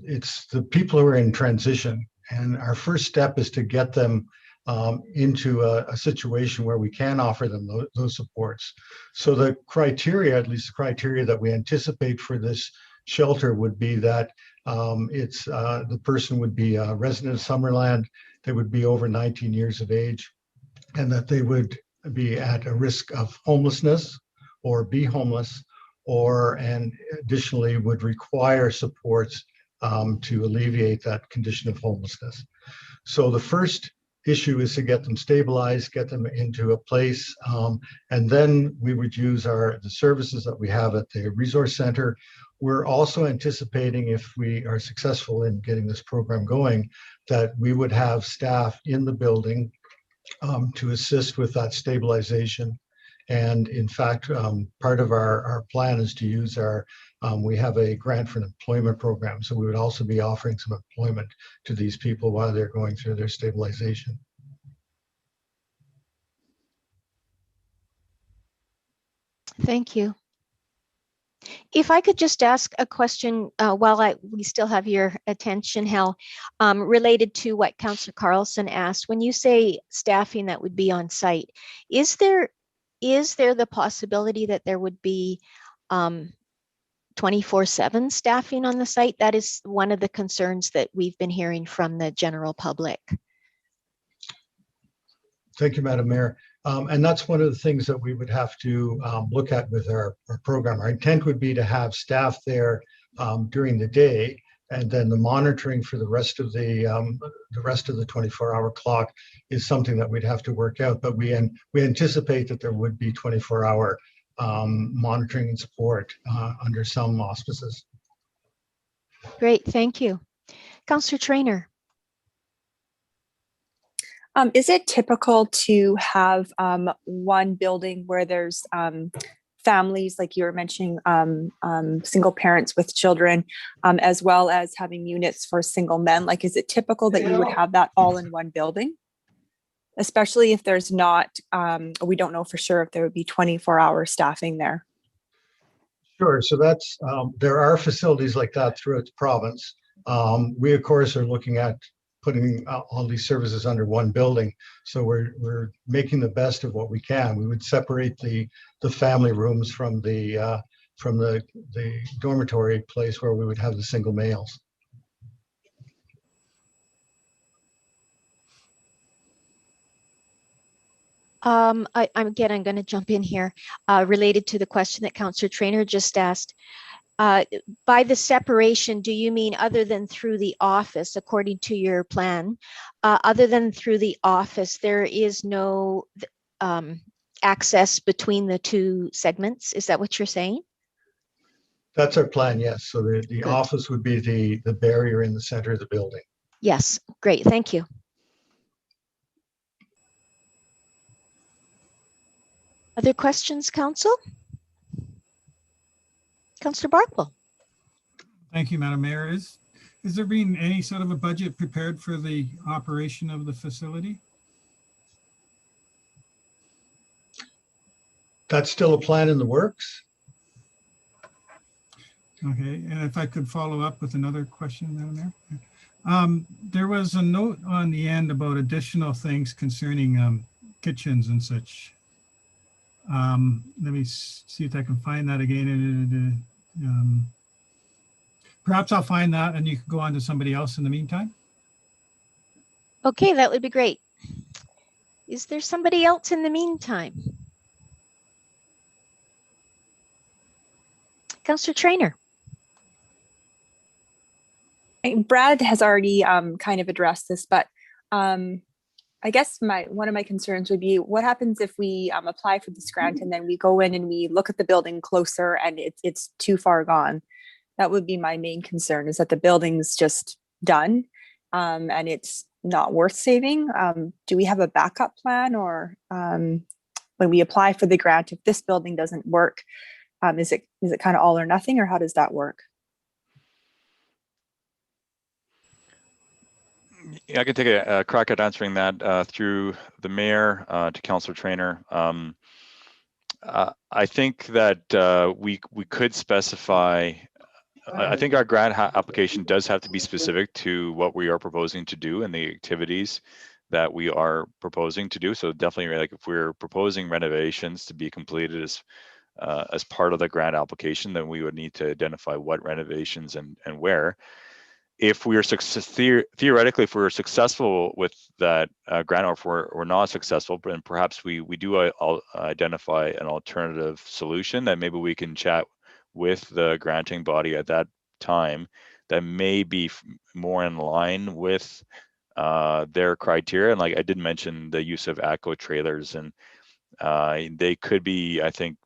it's the people who are in transition. And our first step is to get them into a situation where we can offer them those supports. So the criteria, at least the criteria that we anticipate for this shelter, would be that the person would be a resident of Summerland, they would be over 19 years of age, and that they would be at a risk of homelessness or be homeless, and additionally would require supports to alleviate that condition of homelessness. So the first issue is to get them stabilized, get them into a place, and then we would use the services that we have at the Resource Center. We're also anticipating, if we are successful in getting this program going, that we would have staff in the building to assist with that stabilization. And in fact, part of our plan is to use we have a grant for an employment program. So we would also be offering some employment to these people while they're going through their stabilization. Thank you. If I could just ask a question while we still have your attention, Hal, related to what Councillor Carlson asked. When you say staffing that would be on site, is there the possibility that there would be 24/7 staffing on the site? That is one of the concerns that we've been hearing from the general public. Thank you, Madam Mayor. And that's one of the things that we would have to look at with our program. Our intent would be to have staff there during the day, and then the monitoring for the rest of the 24-hour clock is something that we'd have to work out. But we anticipate that there would be 24-hour monitoring and support under some auspices. Great, thank you. Councillor Trainer. Is it typical to have one building where there's families, like you were mentioning, single parents with children, as well as having units for single men? Like, is it typical that you would have that all in one building? Especially if there's not, we don't know for sure if there would be 24-hour staffing there. Sure. So that's there are facilities like that throughout the province. We, of course, are looking at putting all these services under one building. So we're making the best of what we can. We would separate the family rooms from the dormitory place where we would have the single males. I'm going to jump in here related to the question that Councillor Trainer just asked. By the separation, do you mean other than through the office, according to your plan? Other than through the office, there is no access between the two segments? Is that what you're saying? That's our plan, yes. So the office would be the barrier in the center of the building. Yes, great, thank you. Other questions, Council? Councillor Barkwell. Thank you, Madam Mayor. Is there been any sort of a budget prepared for the operation of the facility? That's still a plan in the works. Okay, and if I could follow up with another question, Madam Mayor. There was a note on the end about additional things concerning kitchens and such. Let me see if I can find that again. Perhaps I'll find that and you can go on to somebody else in the meantime. Okay, that would be great. Is there somebody else in the meantime? Councillor Trainer. Brad has already kind of addressed this, but I guess one of my concerns would be what happens if we apply for this grant and then we go in and we look at the building closer and it's too far gone. That would be my main concern, is that the building's just done and it's not worth saving. Do we have a backup plan, or when we apply for the grant, if this building doesn't work, is it kind of all or nothing, or how does that work? Yeah, I can take a crack at answering that through the mayor to Councillor Trainer. I think that we could specify. I think our grant application does have to be specific to what we are proposing to do and the activities that we are proposing to do. So definitely, like if we're proposing renovations to be completed as part of the grant application, then we would need to identify what renovations and where. If we are theoretically, if we're successful with that grant, or if we're not successful, then perhaps we do identify an alternative solution that maybe we can chat with the granting body at that time that may be more in line with their criteria. And like I did mention the use of ATCO trailers, and they could be, I think,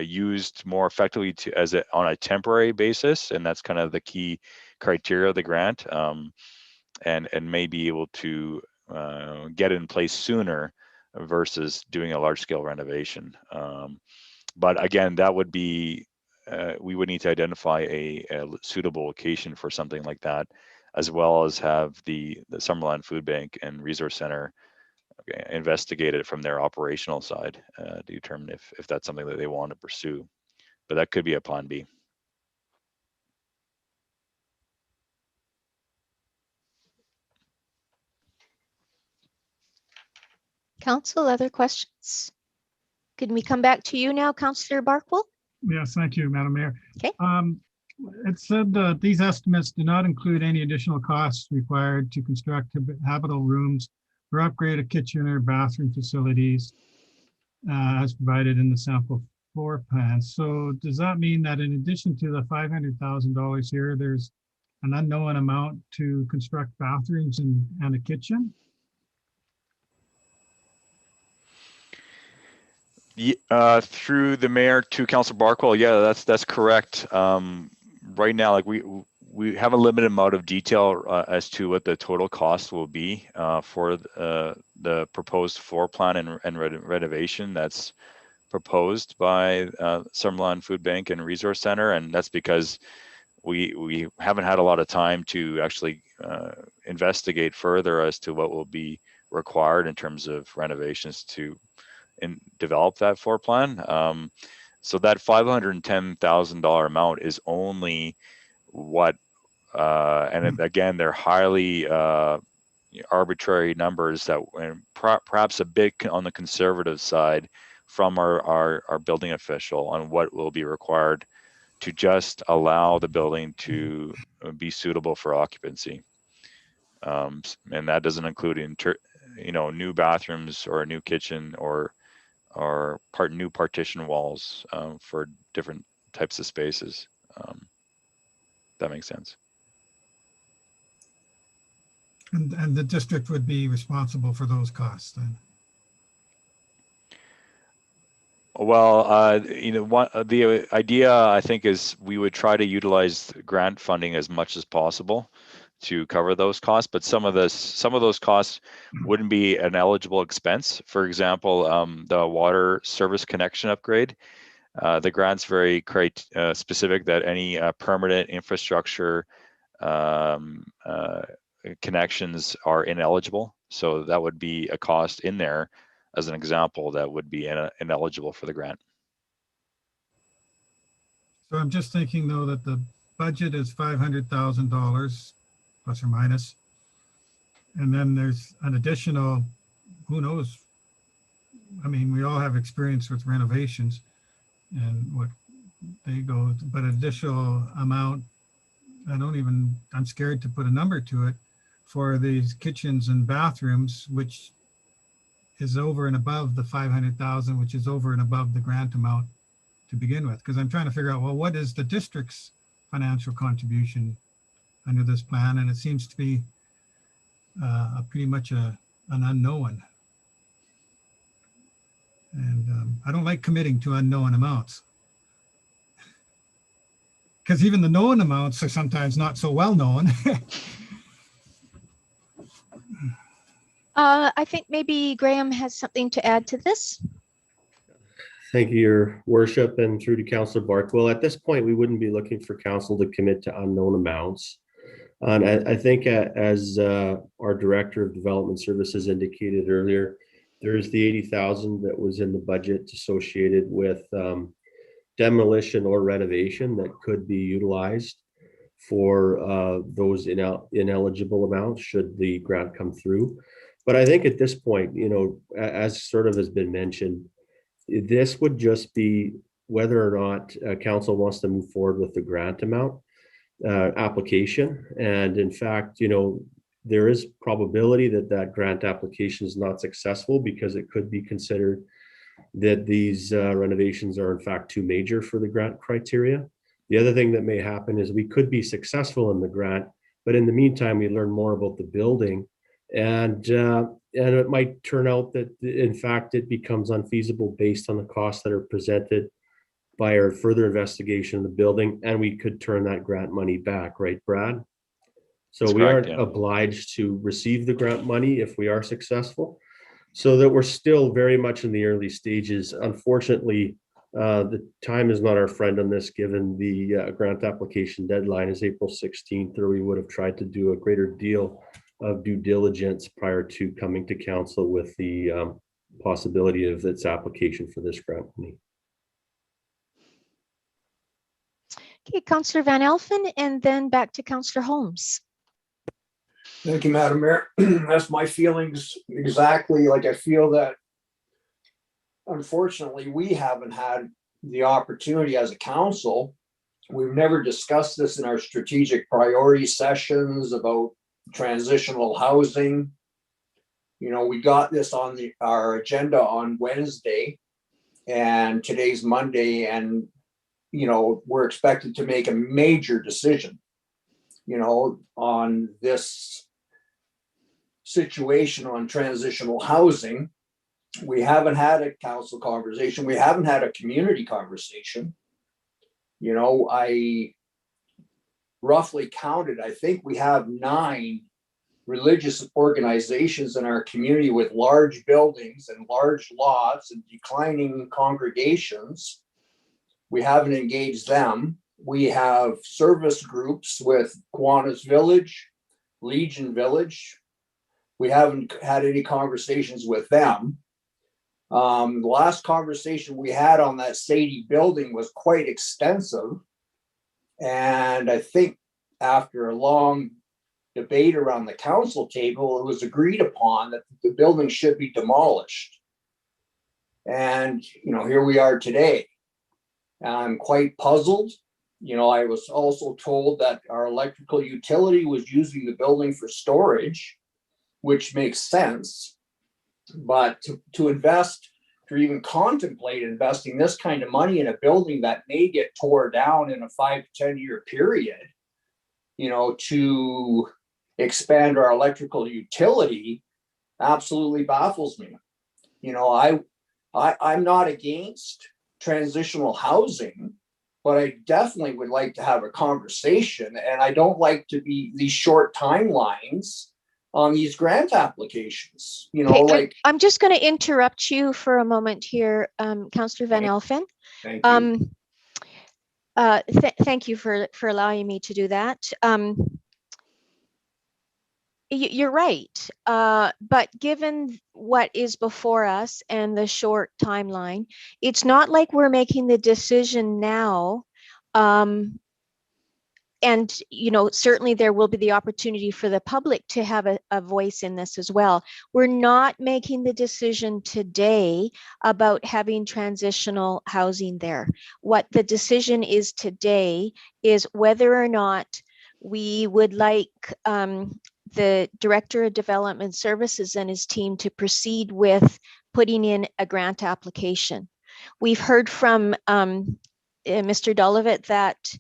used more effectively on a temporary basis, and that's kind of the key criteria of the grant, and may be able to get in place sooner versus doing a large-scale renovation. But again, that would be we would need to identify a suitable location for something like that, as well as have the Summerland Food Bank and Resource Center investigate it from their operational side to determine if that's something that they want to pursue. but that could be a plan B. Council, other questions? Can we come back to you now, Councillor Barkwell? Yes, thank you, Madam Mayor. Okay. It said that these estimates do not include any additional costs required to construct habitable rooms or upgrade a kitchen or bathroom facilities as provided in the sample floor plan. So does that mean that in addition to the $500,000 here, there's an unknown amount to construct bathrooms and a kitchen? Through the mayor to Councilor Barkwell, yeah, that's correct. Right now, like we have a limited amount of detail as to what the total cost will be for the proposed floor plan and renovation that's proposed by Summerland Food Bank and Resource Center, and that's because we haven't had a lot of time to actually investigate further as to what will be required in terms of renovations to develop that floor plan. So that $510,000 amount is only what, and again, they're highly arbitrary numbers that perhaps a bit on the conservative side from our building official on what will be required to just allow the building to be suitable for occupancy. And that doesn't include new bathrooms or a new kitchen or new partition walls for different types of spaces. That makes sense. And the district would be responsible for those costs then? Well, the idea I think is we would try to utilize grant funding as much as possible to cover those costs, but some of those costs wouldn't be an eligible expense. For example, the water service connection upgrade, the grant's very specific that any permanent infrastructure connections are ineligible. So that would be a cost in there as an example that would be ineligible for the grant. So I'm just thinking though that the budget is $500,000 plus or minus. And then there's an additional, who knows? I mean, we all have experience with renovations and what they go, but additional amount, I'm scared to put a number to it for these kitchens and bathrooms, which is over and above the 500,000, which is over and above the grant amount to begin with. Because I'm trying to figure out, well, what is the district's financial contribution under this plan? And it seems to be pretty much an unknown. And I don't like committing to unknown amounts. Because even the known amounts are sometimes not so well known. I think maybe Graham has something to add to this. Thank you, Your Worship, and through to Councillor Barkwell. At this point, we wouldn't be looking for council to commit to unknown amounts. And I think as our Director of Development Services indicated earlier, there's the 80,000 that was in the budget associated with demolition or renovation that could be utilized for those ineligible amounts should the grant come through. But I think at this point, as sort of has been mentioned, this would just be whether or not council wants to move forward with the grant amount application. And in fact, there is probability that grant application is not successful because it could be considered that these renovations are in fact too major for the grant criteria. The other thing that may happen is we could be successful in the grant, but in the meantime, we learn more about the building, and it might turn out that in fact it becomes unfeasible based on the costs that are presented by our further investigation of the building, and we could turn that grant money back, right, Brad? So That's we correct, aren't yeah. obliged to receive the grant money if we are successful. So that we're still very much in the early stages. Unfortunately, the time is not our friend on this, given the grant application deadline is April 16th, or we would have tried to do a greater deal of due diligence prior to coming to council with the possibility of its application for this grant money. Okay, Councillor Van Elfen, and then back to Councillor Holmes. Thank you, Madam Mayor. That's my feelings exactly. Like, I feel that unfortunately, we haven't had the opportunity as a council. We've never discussed this in our strategic priority sessions about transitional housing. You know, we got this on our agenda on Wednesday, and today's Monday, and, you know, we're expected to make a major decision, you know, on this situation on transitional housing. We haven't had a council conversation. We haven't had a community conversation. You know, I roughly counted, I think we have 9 religious organizations in our community with large buildings and large lots and declining congregations. We haven't engaged them. We have service groups with Kiwanis Village, Legion Village. We haven't had any conversations with them. The last conversation we had on that Sadie building was quite extensive. And I think after a long debate around the council table, it was agreed upon that the building should be demolished. And, you know, here we are today. I'm quite puzzled. You know, I was also told that our electrical utility was using the building for storage, which makes sense. But to invest, to even contemplate investing this kind of money in a building that may get tore down in a 5 to 10 year period, you know, to expand our electrical utility absolutely baffles me. You know, I'm not against transitional housing, but I definitely would like to have a conversation, and I don't like to be these short timelines on these grant applications, you know, Okay, like. I'm just going to interrupt you for a moment here, Councillor Van Elfen. Thank you. Thank you for allowing me to do that. You're right, but given what is before us and the short timeline, it's not like we're making the decision now. And, you know, certainly there will be the opportunity for the public to have a voice in this as well. We're not making the decision today about having transitional housing there. What the decision is today is whether or not we would like the Director of Development Services and his team to proceed with putting in a grant application. We've heard from Mr. Dolovitt that,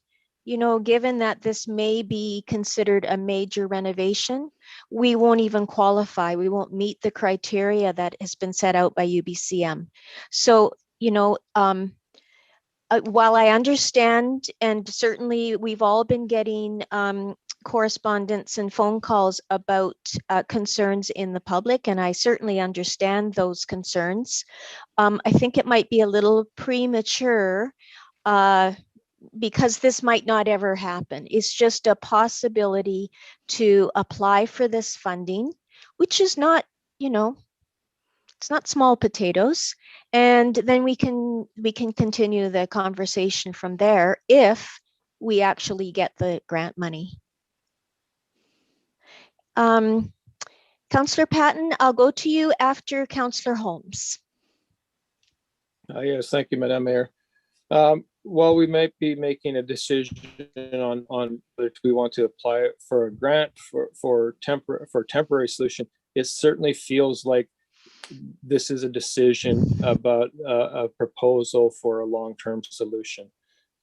you know, given that this may be considered a major renovation, we won't even qualify. We won't meet the criteria that has been set out by UBCM. So, you know, while I understand, and certainly we've all been getting correspondence and phone calls about concerns in the public, and I certainly understand those concerns, I think it might be a little premature because this might not ever happen. It's just a possibility to apply for this funding, which is not, you know, it's not small potatoes. And then we can continue the conversation from there if we actually get the grant money. Councillor Patton, I'll go to you after Councillor Holmes. Yes, thank you, Madam Mayor. While we might be making a decision on whether we want to apply for a grant for temporary solution, it certainly feels like this is a decision about a proposal for a long-term solution.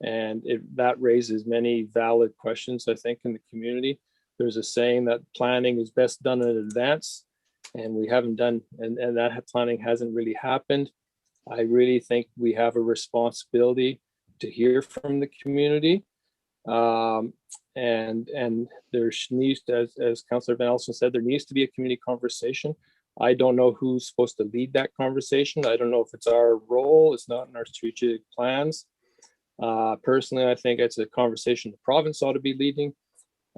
And that raises many valid questions, I think, in the community. There's a saying that planning is best done in advance, and we haven't done, and that planning hasn't really happened. I really think we have a responsibility to hear from the community. And there needs to, as Councillor Van Elsen said, there needs to be a community conversation. I don't know who's supposed to lead that conversation. I don't know if it's our role. It's not in our strategic plans. Personally, I think it's a conversation the province ought to be leading.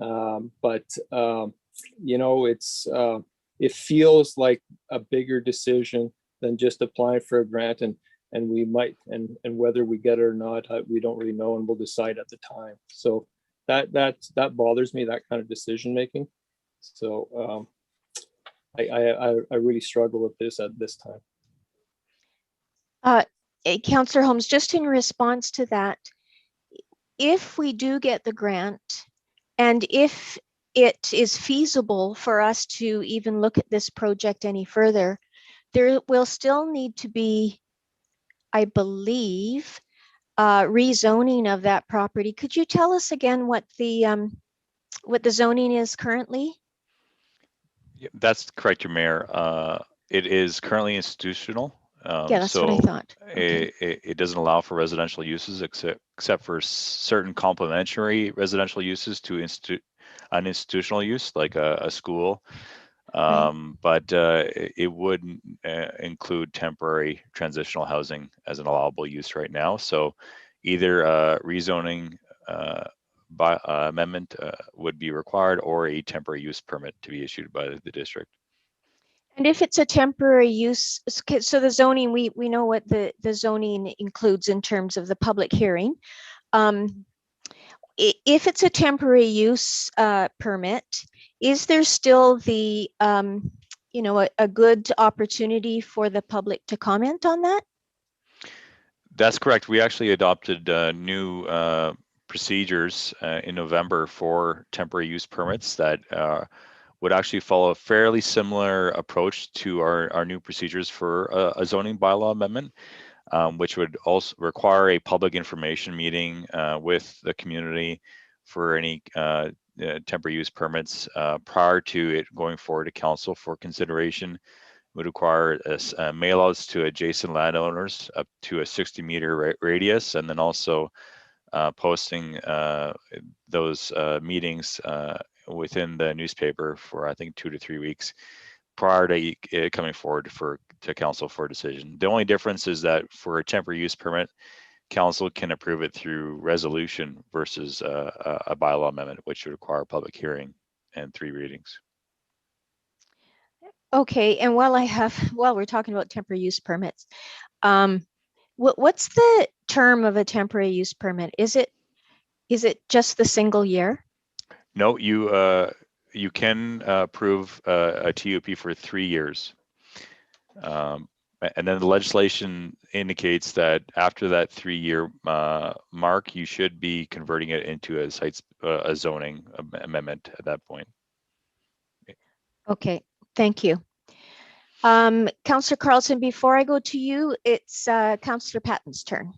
You know, it feels like a bigger decision than just applying for a grant. And and we might, and whether we get it or not, we don't really know, and we'll decide at the time. So that bothers me, that kind of decision making. So I really struggle with this at this time. Councillor Holmes, just in response to that, if we do get the grant, and if it is feasible for us to even look at this project any further, there will still need to be, I believe, rezoning of that property. Could you tell us again what the zoning is currently? Yeah, that's correct, your mayor. It is currently institutional. Yeah, that's what I thought. Okay. It doesn't allow for residential uses except for certain complementary residential uses to an institutional use, like a school. But it would include temporary transitional housing as an allowable use right now. So either rezoning by amendment would be required, or a temporary use permit to be issued by the district. And if it's a temporary use, so the zoning, we know what the zoning includes in terms of the public hearing. If it's a temporary use permit, is there still the, a good opportunity for the public to comment on that? That's correct. We actually adopted new procedures in November for temporary use permits that would actually follow a fairly similar approach to our new procedures for a zoning bylaw amendment, which would also require a public information meeting with the community for any temporary use permits prior to it going forward to council for consideration. Would require mail-outs to adjacent landowners up to a 60-meter radius, and then also posting those meetings within the newspaper for, I think, 2 to 3 weeks prior to it coming forward to council for a decision. The only difference is that for a temporary use permit, council can approve it through resolution versus a bylaw amendment, which would require a public hearing and 3 readings. Okay, and while we're talking about temporary use permits, what's the term of a temporary use permit? Is it just the single year? No, you can approve a TUP for 3 years. And then the legislation indicates that after that 3-year mark, you should be converting it into a zoning amendment at that point. Okay, thank you. Councillor Carlson, before I go to you, it's Councillor Patton's turn.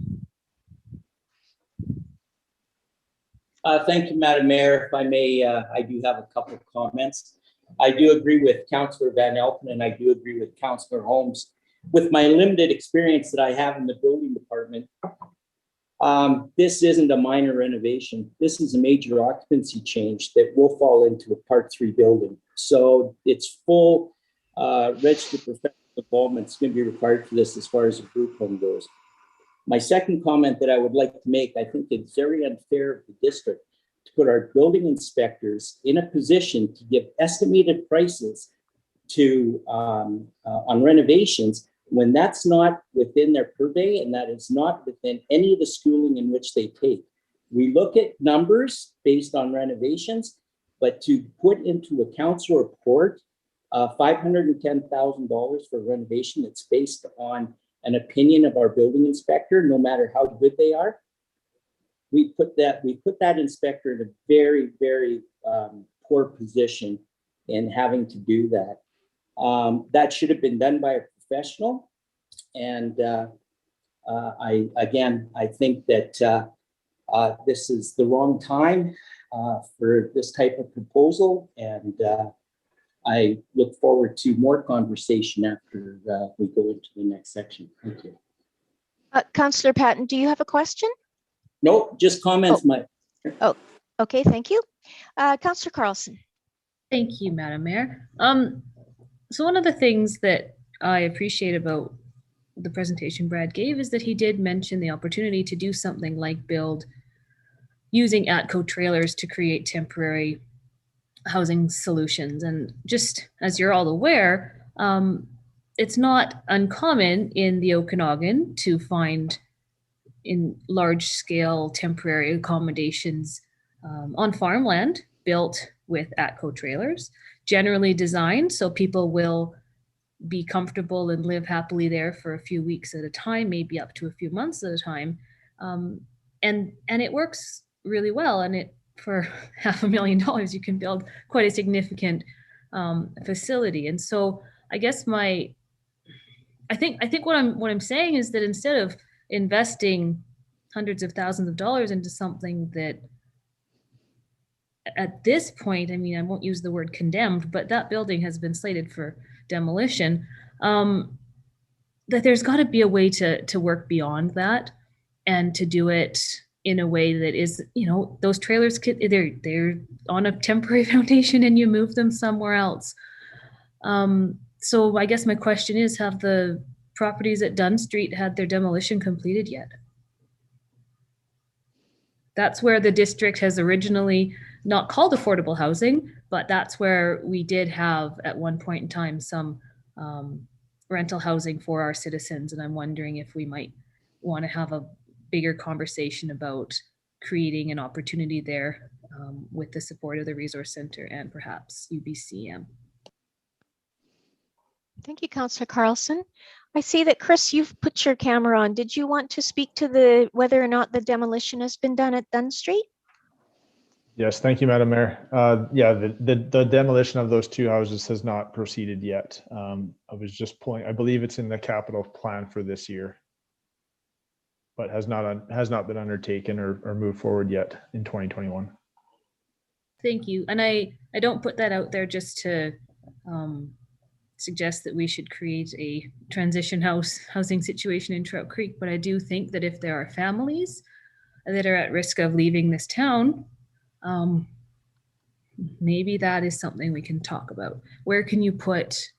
Thank you, Madam Mayor. If I may, I do have a couple of comments. I do agree with Councillor Van Elpen, and I do agree with Councillor Holmes. With my limited experience that I have in the building department, this isn't a minor renovation. This is a major occupancy change that will fall into a Part 3 building. So it's full registered professional involvement is going to be required for this as far as a group home goes. My second comment that I would like to make, I think it's very unfair of the district to put our building inspectors in a position to give estimated prices to on renovations when that's not within their purvey and that is not within any of the schooling in which they take. We look at numbers based on renovations, but to put into a council report $510,000 for a renovation that's based on an opinion of our building inspector, no matter how good they are, we put that inspector in a very, very poor position in having to do that. That should have been done by a professional. And I think that this is the wrong time for this type of proposal. And I look forward to more conversation after we go into the next section. Thank you. Councillor Patton, do you have a question? No, just comments. Oh, okay, thank you. Councillor Carlson. Thank you, Madam Mayor. So one of the things that I appreciate about the presentation Brad gave is that he did mention the opportunity to do something like build using ATCO trailers to create temporary housing solutions. And just as you're all aware, it's not uncommon in the Okanagan to find in large scale temporary accommodations on farmland built with ATCO trailers, generally designed so people will be comfortable and live happily there for a few weeks at a time, maybe up to a few months at a time. And it works really well. And it, for $500,000, you can build quite a significant facility. And so I guess I think what I'm saying is that instead of investing hundreds of thousands of dollars into something that at this point, I mean, I won't use the word condemned, but that building has been slated for demolition, that there's got to be a way to work beyond that and to do it in a way that is, those trailers, they're on a temporary foundation and you move them somewhere else. So I guess my question is, have the properties at Dunn Street had their demolition completed yet? That's where the district has originally not called affordable housing, but that's where we did have at one point in time some rental housing for our citizens. And I'm wondering if we might want to have a bigger conversation about creating an opportunity there with the support of the Resource Center and perhaps UBCM. Thank you, Councillor Carlson. I see that, Chris, you've put your camera on. Did you want to speak to whether or not the demolition has been done at Dunn Street? Yes, thank you, Madam Mayor. Yeah, the demolition of those two houses has not proceeded yet. I was just pulling, I believe it's in the capital plan for this year, but has not been undertaken or moved forward yet in 2021. Thank you. And I don't put that out there just to suggest that we should create a transition housing situation in Trout Creek, but I do think that if there are families that are at risk of leaving this town, maybe that is something we can talk about. Where can you put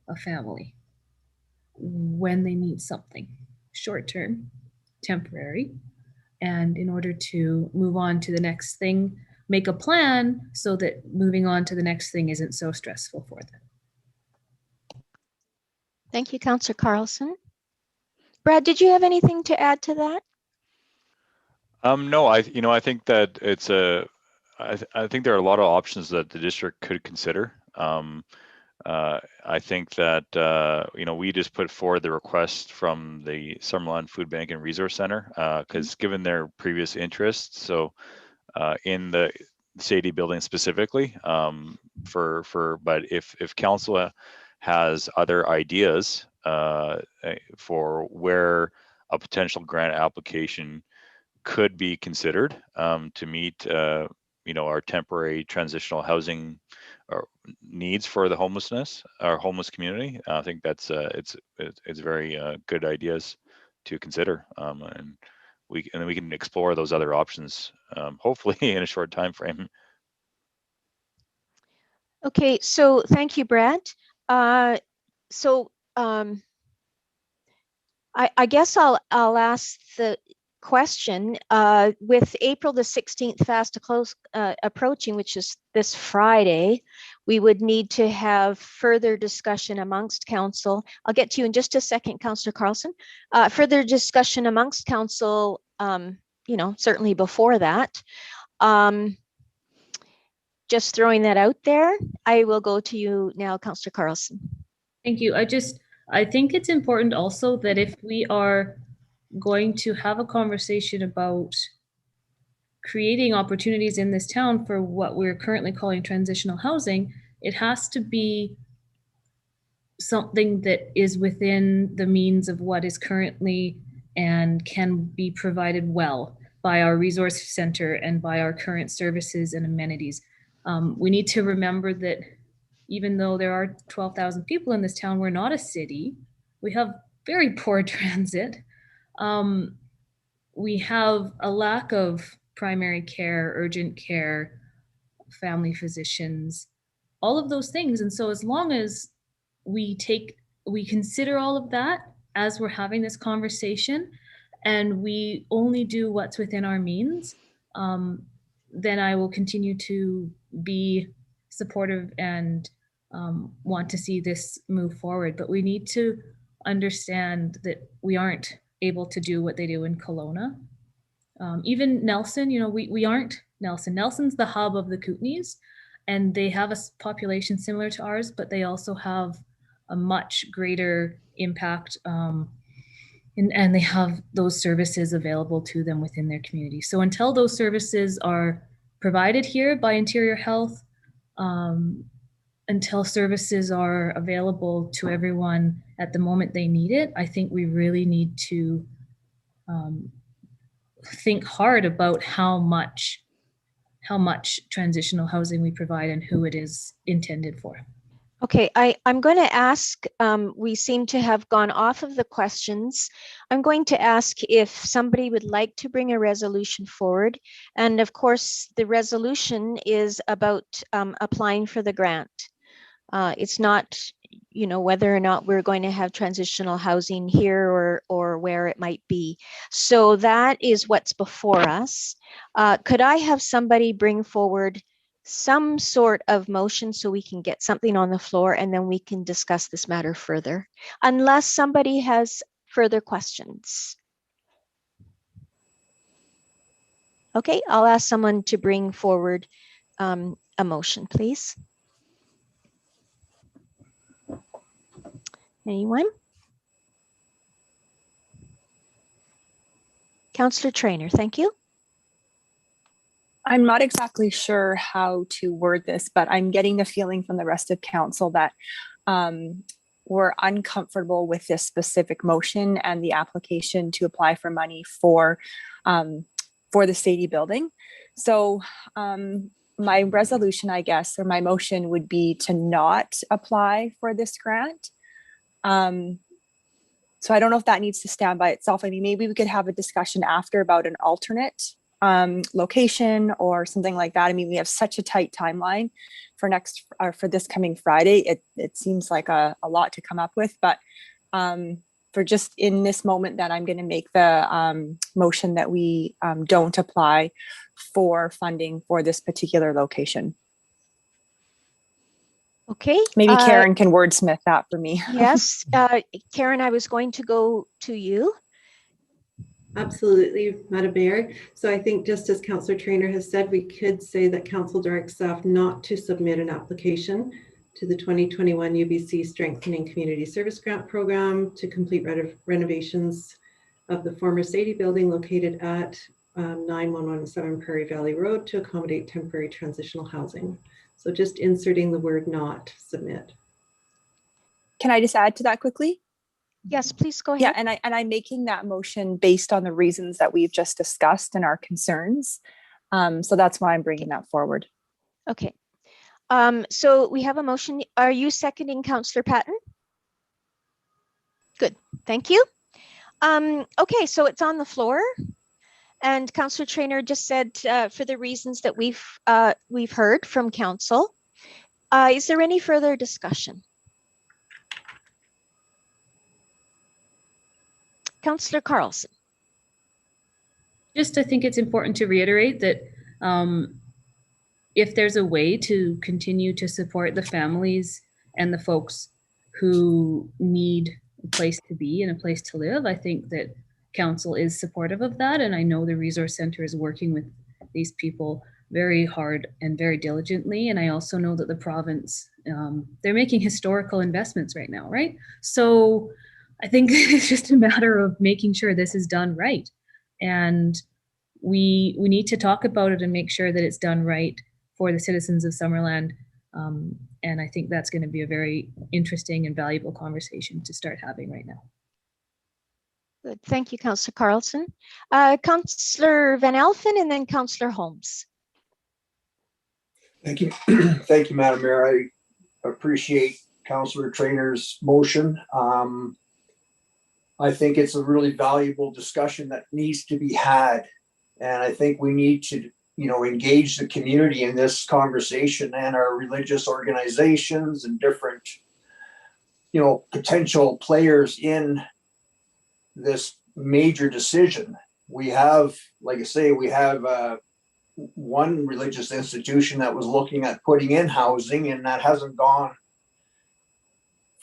a family when they need something short-term, temporary, and in order to move on to the next thing, make a plan so that moving on to the next thing isn't so stressful for them. Thank you, Councillor Carlson. Brad, did you have anything to add to that? No, I think that it's I think there are a lot of options that the district could consider. I think that we just put forward the request from the Summerland Food Bank and Resource Center because given their previous interests, so in the Sadie building specifically, but if council has other ideas for where a potential grant application could be considered to meet our temporary transitional housing needs for the homeless community. I think that's it's very good ideas to consider, and then we can explore those other options hopefully in a short time frame. Okay, so thank you, Brad. I guess I'll ask the question, with April the 16th fast approaching, which is this Friday, we would need to have further discussion amongst council. I'll get to you in just a second, Councillor Carlson. Further discussion amongst council, certainly before that. Just throwing that out there. I will go to you now, Councillor Carlson. Thank you. I think it's important also that if we are going to have a conversation about creating opportunities in this town for what we're currently calling transitional housing, it has to be something that is within the means of what is currently and can be provided well by our resource center and by our current services and amenities. We need to remember that even though there are 12,000 people in this town, we're not a city. We have very poor transit. We have a lack of primary care, urgent care, family physicians, all of those things. And so as long as we consider all of that as we're having this conversation and we only do what's within our means, then I will continue to be supportive and want to see this move forward, but we need to understand that we aren't able to do what they do in Kelowna. Even Nelson, we aren't Nelson. Nelson's the hub of the Kootenays, and they have a population similar to ours, but they also have a much greater impact, and they have those services available to them within their community. So until those services are provided here by Interior Health, until services are available to everyone at the moment they need it, I think we really need to think hard about how much transitional housing we provide and who it is intended for. Okay, I'm going to ask, we seem to have gone off of the questions. I'm going to ask if somebody would like to bring a resolution forward. And of course, the resolution is about applying for the grant. It's not, whether or not we're going to have transitional housing here or where it might be. So that is what's before us. Could I have somebody bring forward some sort of motion so we can get something on the floor and then we can discuss this matter further, unless somebody has further questions? Okay, I'll ask someone to bring forward a motion, please. Anyone? Councillor Traynor, thank you. I'm not exactly sure how to word this, but I'm getting the feeling from the rest of council that we're uncomfortable with this specific motion and the application to apply for money for the Sadie building. So my resolution, I guess, or my motion would be to not apply for this grant. So I don't know if that needs to stand by itself. I mean, maybe we could have a discussion after about an alternate location or something like that. I mean, we have such a tight timeline for this coming Friday. It seems like a lot to come up with, but for just in this moment that I'm going to make the motion that we don't apply for funding for this particular location. Okay. Maybe Karen can wordsmith that for me. Yes, Karen, I was going to go to you. Absolutely, Madam Mayor. So I think just as Councillor Traynor has said, we could say that council directs staff not to submit an application to the 2021 UBC Strengthening Community Service Grant Program to complete renovations of the former Sadie building located at 9117 Prairie Valley Road to accommodate temporary transitional housing. So just inserting the word not submit. Can I just add to that quickly? Yes, please go ahead. Yeah, and I'm making that motion based on the reasons that we've just discussed and our concerns. So that's why I'm bringing that forward. Okay. So we have a motion. Are you seconding, Councillor Patton? Good, thank you. Okay, so it's on the floor. And Councillor Traynor just said for the reasons that we've heard from council. Is there any further discussion? Councillor Carlson. I think it's important to reiterate that if there's a way to continue to support the families and the folks who need a place to be and a place to live, I think that council is supportive of that. And I know the Resource Center is working with these people very hard and very diligently. And I also know that the province, they're making historical investments right now, right? So I think it's just a matter of making sure this is done right. And we need to talk about it and make sure that it's done right for the citizens of Summerland. And I think that's going to be a very interesting and valuable conversation to start having right now. Good. Thank you, Councillor Carlson. Councillor Van Elfen and then Councillor Holmes. Thank you. Thank you, Madam Mayor. I appreciate Councillor Traynor's motion. I think it's a really valuable discussion that needs to be had. And I think we need to, engage the community in this conversation and our religious organizations and different, potential players in this major decision. We have, like I say, one religious institution that was looking at putting in housing, and that hasn't gone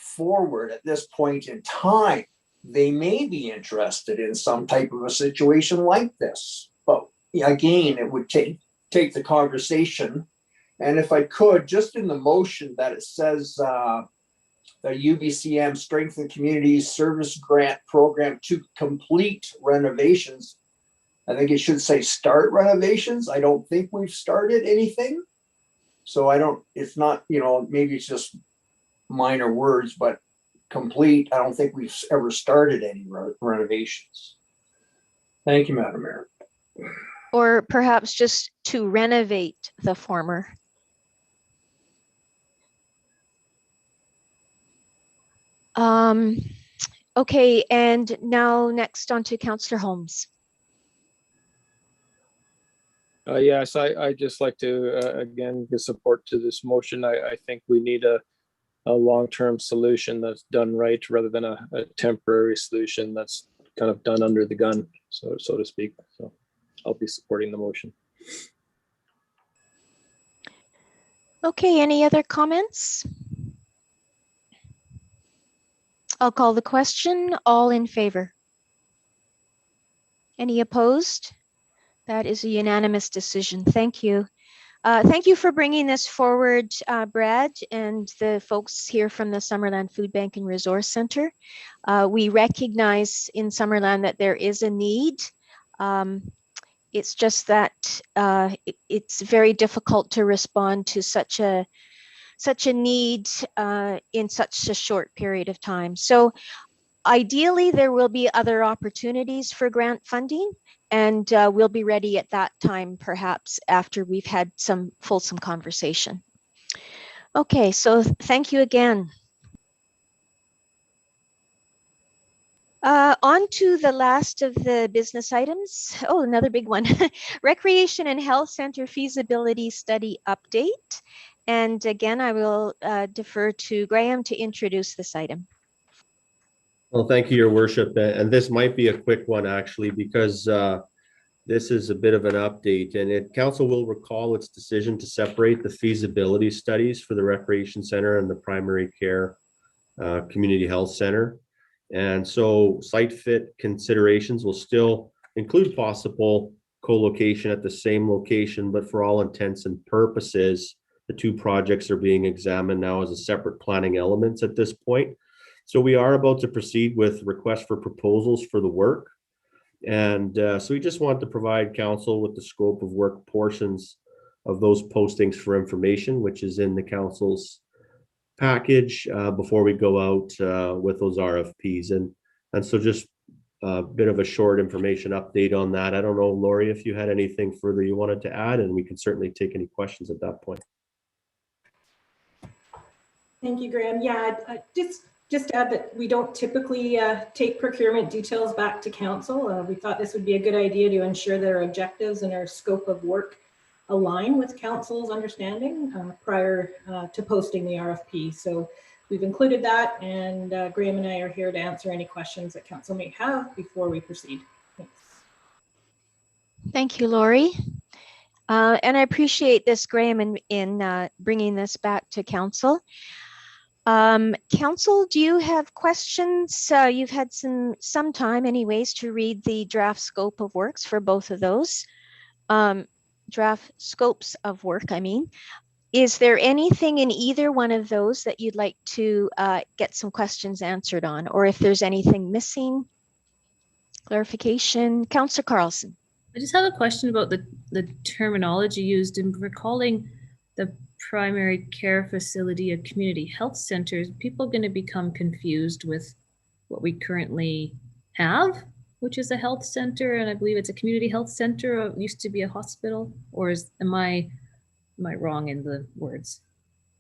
forward at this point in time, they may be interested in some type of a situation like this. But again, it would take the conversation. And if I could, just in the motion that it says the UBCM Strengthen Community Service Grant Program to complete renovations, I think it should say start renovations. I don't think we've started anything. So it's not, maybe it's just minor words, but complete, I don't think we've ever started any renovations. Thank you, Madam Mayor. Or perhaps just to renovate the former. Okay, and now next on to Councillor Holmes. Yes, I just like to, again, give support to this motion. I think we need a long-term solution that's done right rather than a temporary solution that's kind of done under the gun, so to speak. So I'll be supporting the motion. Okay, any other comments? I'll call the question. All in favor? Any opposed? That is a unanimous decision. Thank you. Thank you for bringing this forward, Brad, and the folks here from the Summerland Food Bank and Resource Center. We recognize in Summerland that there is a need. It's just that it's very difficult to respond to such a need in such a short period of time. So ideally, there will be other opportunities for grant funding, and we'll be ready at that time, perhaps after we've had some fulsome conversation. Okay, so thank you again. On to the last of the business items. Oh, another big one. Recreation and Health Center feasibility study update. And again, I will defer to Graham to introduce this item. Well, thank you, Your Worship. And this might be a quick one, actually, because this is a bit of an update. And Council will recall its decision to separate the feasibility studies for the Recreation Center and the Primary Care Community Health Center. And so site fit considerations will still include possible co-location at the same location, but for all intents and purposes, the two projects are being examined now as a separate planning elements at this point. So we are about to proceed with requests for proposals for the work. And so we just want to provide Council with the scope of work portions of those postings for information, which is in the Council's package before we go out with those RFPs. And so just a bit of a short information update on that. I don't know, Lori, if you had anything further you wanted to add, and we can certainly take any questions at that point. Thank you, Graham. Yeah, just to add that we don't typically take procurement details back to Council. We thought this would be a good idea to ensure that our objectives and our scope of work align with Council's understanding prior to posting the RFP. So we've included that, and Graham and I are here to answer any questions that Council may have before we proceed. Thanks. Thank you, Lori. And I appreciate this, Graham, in bringing this back to Council. Council, do you have questions? You've had some time anyways to read the draft scope of works for both of those. Draft scopes of work, I mean. Is there anything in either one of those that you'd like to get some questions answered on, or if there's anything missing, clarification? Councillor Carlson. I just have a question about the terminology used in recalling the primary care facility, a community health centers. People are going to become confused with what we currently have, which is a health center, and I believe it's a community health center. It used to be a hospital, or am I wrong in the words?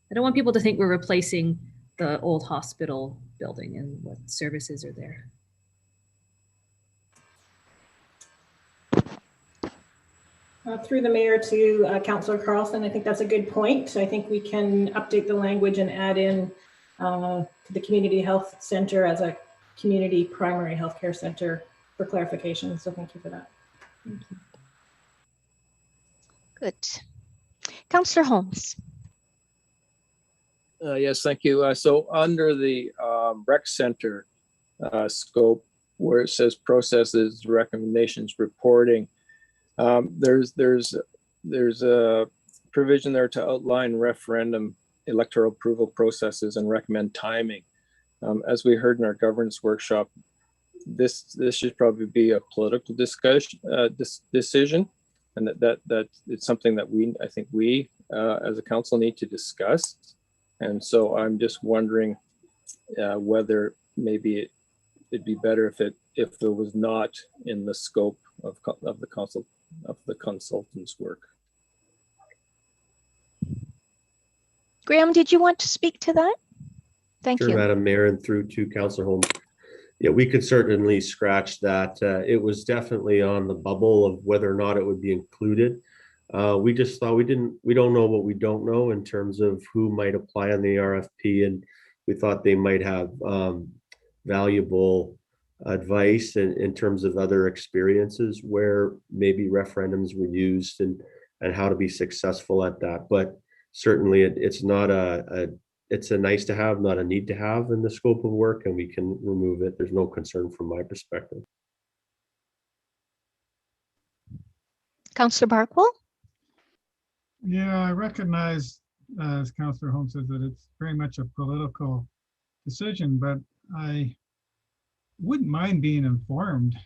I don't want people to think we're replacing the old hospital building and what services are there. Through the mayor to Councillor Carlson, I think that's a good point. I think we can update the language and add in the community health center as a community primary healthcare center for clarification. So thank you for that. Thank you. Good. Councillor Holmes. Yes, thank you. So under the rec center scope, where it says processes, recommendations, reporting, there's a provision there to outline referendum electoral approval processes and recommend timing. As we heard in our governance workshop, this should probably be a political discussion decision, and that it's something that I think we as a council need to discuss. And so I'm just wondering whether maybe it'd be better if it was not in the scope of the consultant's work. Graham, did you want to speak to that? Thank Sure, you. Madam Mayor, and through to Councillor Holmes. Yeah, we could certainly scratch that. It was definitely on the bubble of whether or not it would be included. We just thought we don't know what we don't know in terms of who might apply on the RFP, and we thought they might have valuable advice in terms of other experiences where maybe referendums were used and how to be successful at that. But certainly it's not it's a nice to have, not a need to have in the scope of work, and we can remove it. There's no concern from my perspective. Councillor Barkwell? Yeah, I recognize, as Councillor Holmes says, that it's very much a political decision, but I wouldn't mind being informed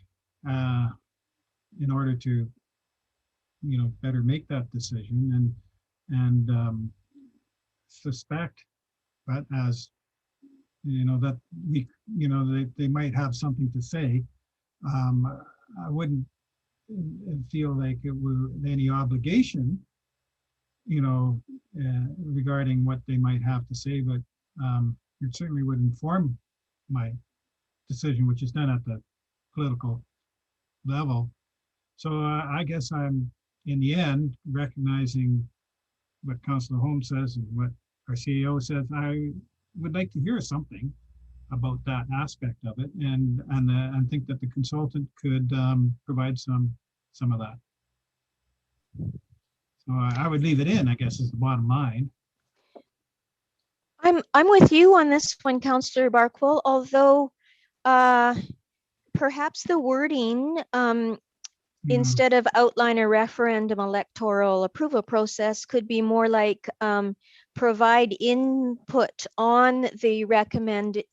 in order to, better make that decision, and suspect, but as that they might have something to say. I wouldn't feel like it were any obligation, regarding what they might have to say, but it certainly would inform my decision, which is done at the political level. So I guess I'm, in the end, recognizing what Councillor Holmes says and what our CEO says. I would like to hear something about that aspect of it, and think that the consultant could provide some of that. So I would leave it in, I guess, is the bottom line. I'm with you on this one, Councillor Barkwell, although perhaps the wording, instead of outline a referendum electoral approval process, could be more like provide input on the referendum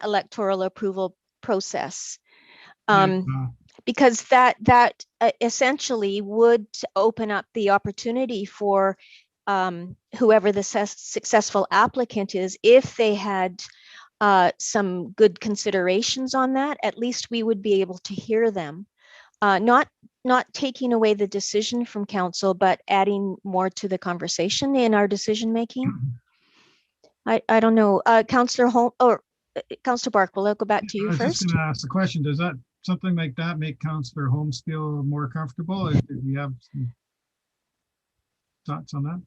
electoral approval process. Because that essentially would open up the opportunity for whoever the successful applicant is, if they had some good considerations on that, at least we would be able to hear them. Not taking away the decision from council, but adding more to the conversation in our decision making. I don't know, Councillor Holmes or Councillor Barkwell, I'll go back to you first. I was just going to ask the question: does that something like that make Councillor Holmes feel more comfortable? If you have some thoughts on that?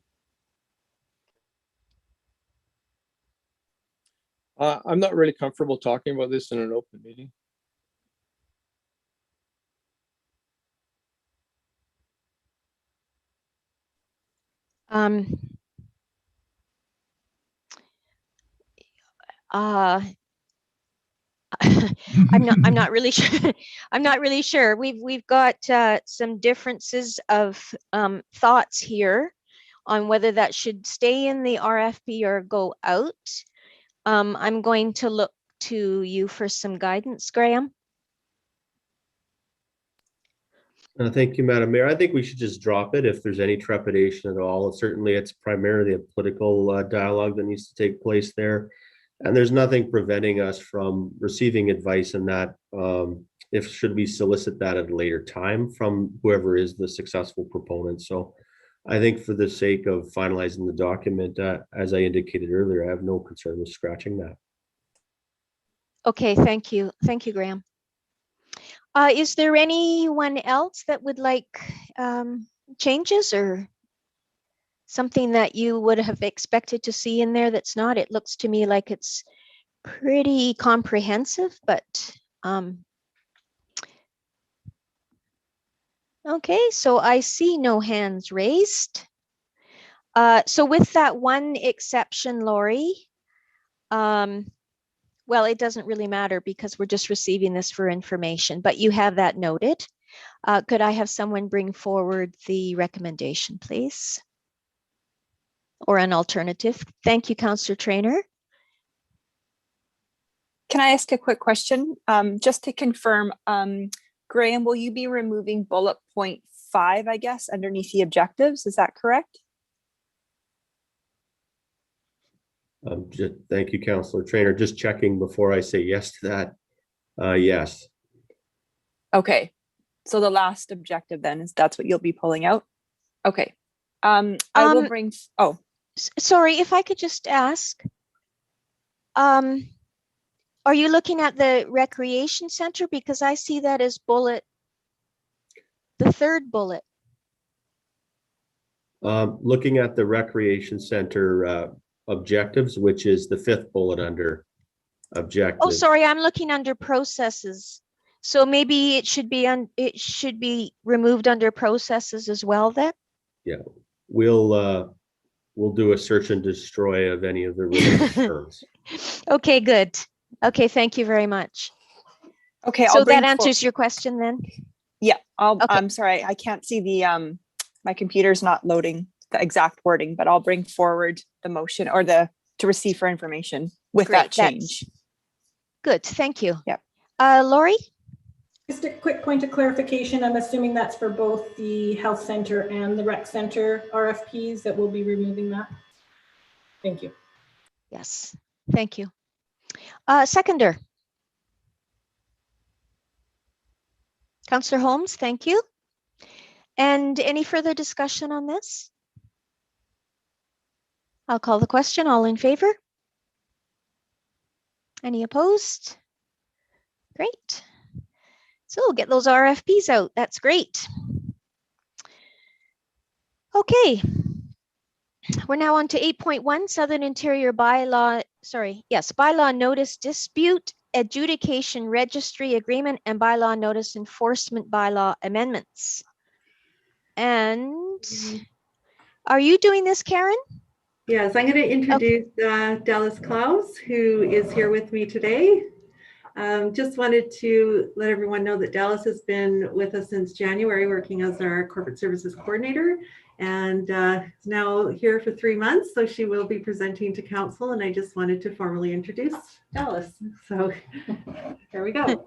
I'm not really comfortable talking about this in an open meeting. I'm not really sure. I'm not really sure. We've got some differences of thoughts here on whether that should stay in the RFP or go out. I'm going to look to you for some guidance, Graham. Thank you, Madam Mayor. I think we should just drop it if there's any trepidation at all. Certainly, it's primarily a political dialogue that needs to take place there. And there's nothing preventing us from receiving advice in that, if should we solicit that at a later time from whoever is the successful proponent. So I think for the sake of finalizing the document, as I indicated earlier, I have no concern with scratching that. Okay, thank you. Thank you, Graham. Is there anyone else that would like changes or something that you would have expected to see in there that's not? It looks to me like it's pretty comprehensive, but okay, so I see no hands raised. So with that one exception, Lori, well, it doesn't really matter because we're just receiving this for information, but you have that noted. Could I have someone bring forward the recommendation, please? Or an alternative? Thank you, Councillor Trainer. Can I ask a quick question? Just to confirm, Graham, will you be removing bullet point 5, I guess, underneath the objectives? Is that correct? Thank you, Councillor Trainer. Just checking before I say yes to that. Yes. Okay. So the last objective then is that's what you'll be pulling out? Okay. I will bring, oh. Sorry, if I could just ask, are you looking at the recreation center? Because I see that as bullet, the third bullet. Looking at the recreation center objectives, which is the 5th bullet under objectives. Oh, sorry, I'm looking under processes. So maybe it should be removed under processes as well then? Yeah, we'll do a search and destroy of any of the related terms. Okay, good. Okay, thank you very much. Okay, so that answers your question then? Yeah, I'm sorry, I can't see the, my computer's not loading the exact wording, but I'll bring forward the motion or to receive for information with that change. Good, thank you. Yeah. Lori? Just a quick point of clarification. I'm assuming that's for both the health center and the rec center RFPs that we'll be removing that. Thank you. Yes, thank you. Seconder. Councillor Holmes, thank you. And any further discussion on this? I'll call the question. All in favor? Any opposed? Great. So we'll get those RFPs out. That's great. Okay. We're now on to 8.1 Southern Interior Bylaw, Bylaw Notice Dispute Adjudication Registry Agreement and Bylaw Notice Enforcement Bylaw Amendments. And are you doing this, Karen? Yes, I'm going to introduce Dallas Klaus, who is here with me today. Just wanted to let everyone know that Dallas has been with us since January, working as our corporate services coordinator, and is now here for 3 months. So she will be presenting to council, and I just wanted to formally introduce Dallas. So there we go.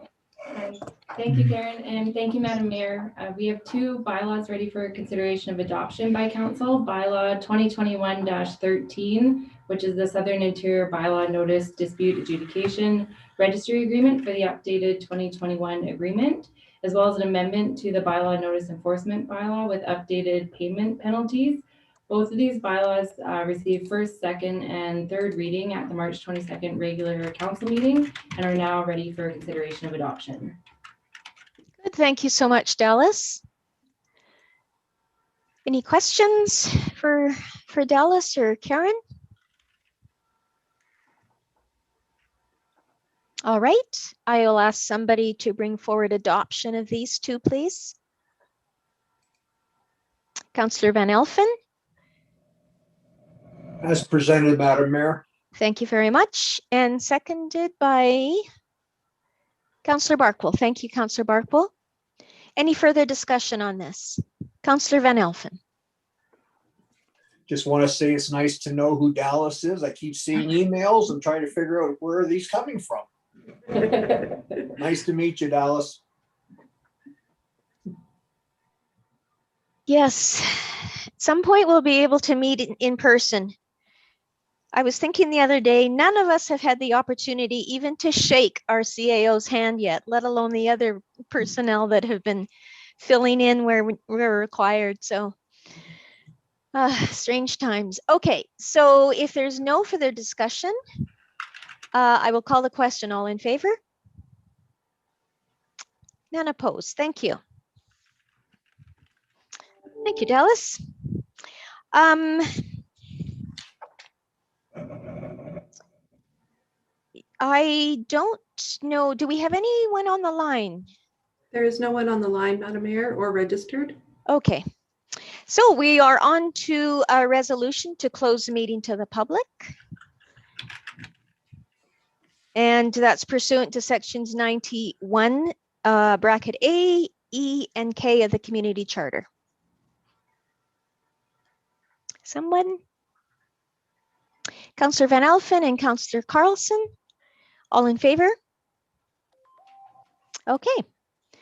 Thank you, Karen, and thank you, Madam Mayor. We have 2 bylaws ready for consideration of adoption by council. Bylaw 2021-13, which is the Southern Interior Bylaw Notice Dispute Adjudication Registry Agreement for the updated 2021 agreement, as well as an amendment to the Bylaw Notice Enforcement Bylaw with updated payment penalties. Both of these bylaws received first, second, and third reading at the March 22nd regular council meeting and are now ready for consideration of adoption. Good, thank you so much, Dallas. Any questions for Dallas or Karen? All right, I'll ask somebody to bring forward adoption of these 2, please. Councillor Van Elfen. As presented, Madam Mayor. Thank you very much. And seconded by Councillor Barkwell. Thank you, Councillor Barkwell. Any further discussion on this? Councillor Van Elfen. Just want to say it's nice to know who Dallas is. I keep seeing emails and trying to figure out where are these coming from. Nice to meet you, Dallas. Yes, at some point we'll be able to meet in person. I was thinking the other day, none of us have had the opportunity even to shake our CAO's hand yet, let alone the other personnel that have been filling in where we're required. So strange times. Okay, so if there's no further discussion, I will call the question. All in favor? None opposed. Thank you. Thank you, Dallas. I don't know. Do we have anyone on the line? There is no one on the line, Madam Mayor, or registered. Okay. So we are on to a resolution to close the meeting to the public. And that's pursuant to sections 91, bracket A, E, and K of the community charter. Someone? Councillor Van Alphen and Councillor Carlson, all in favor? Okay.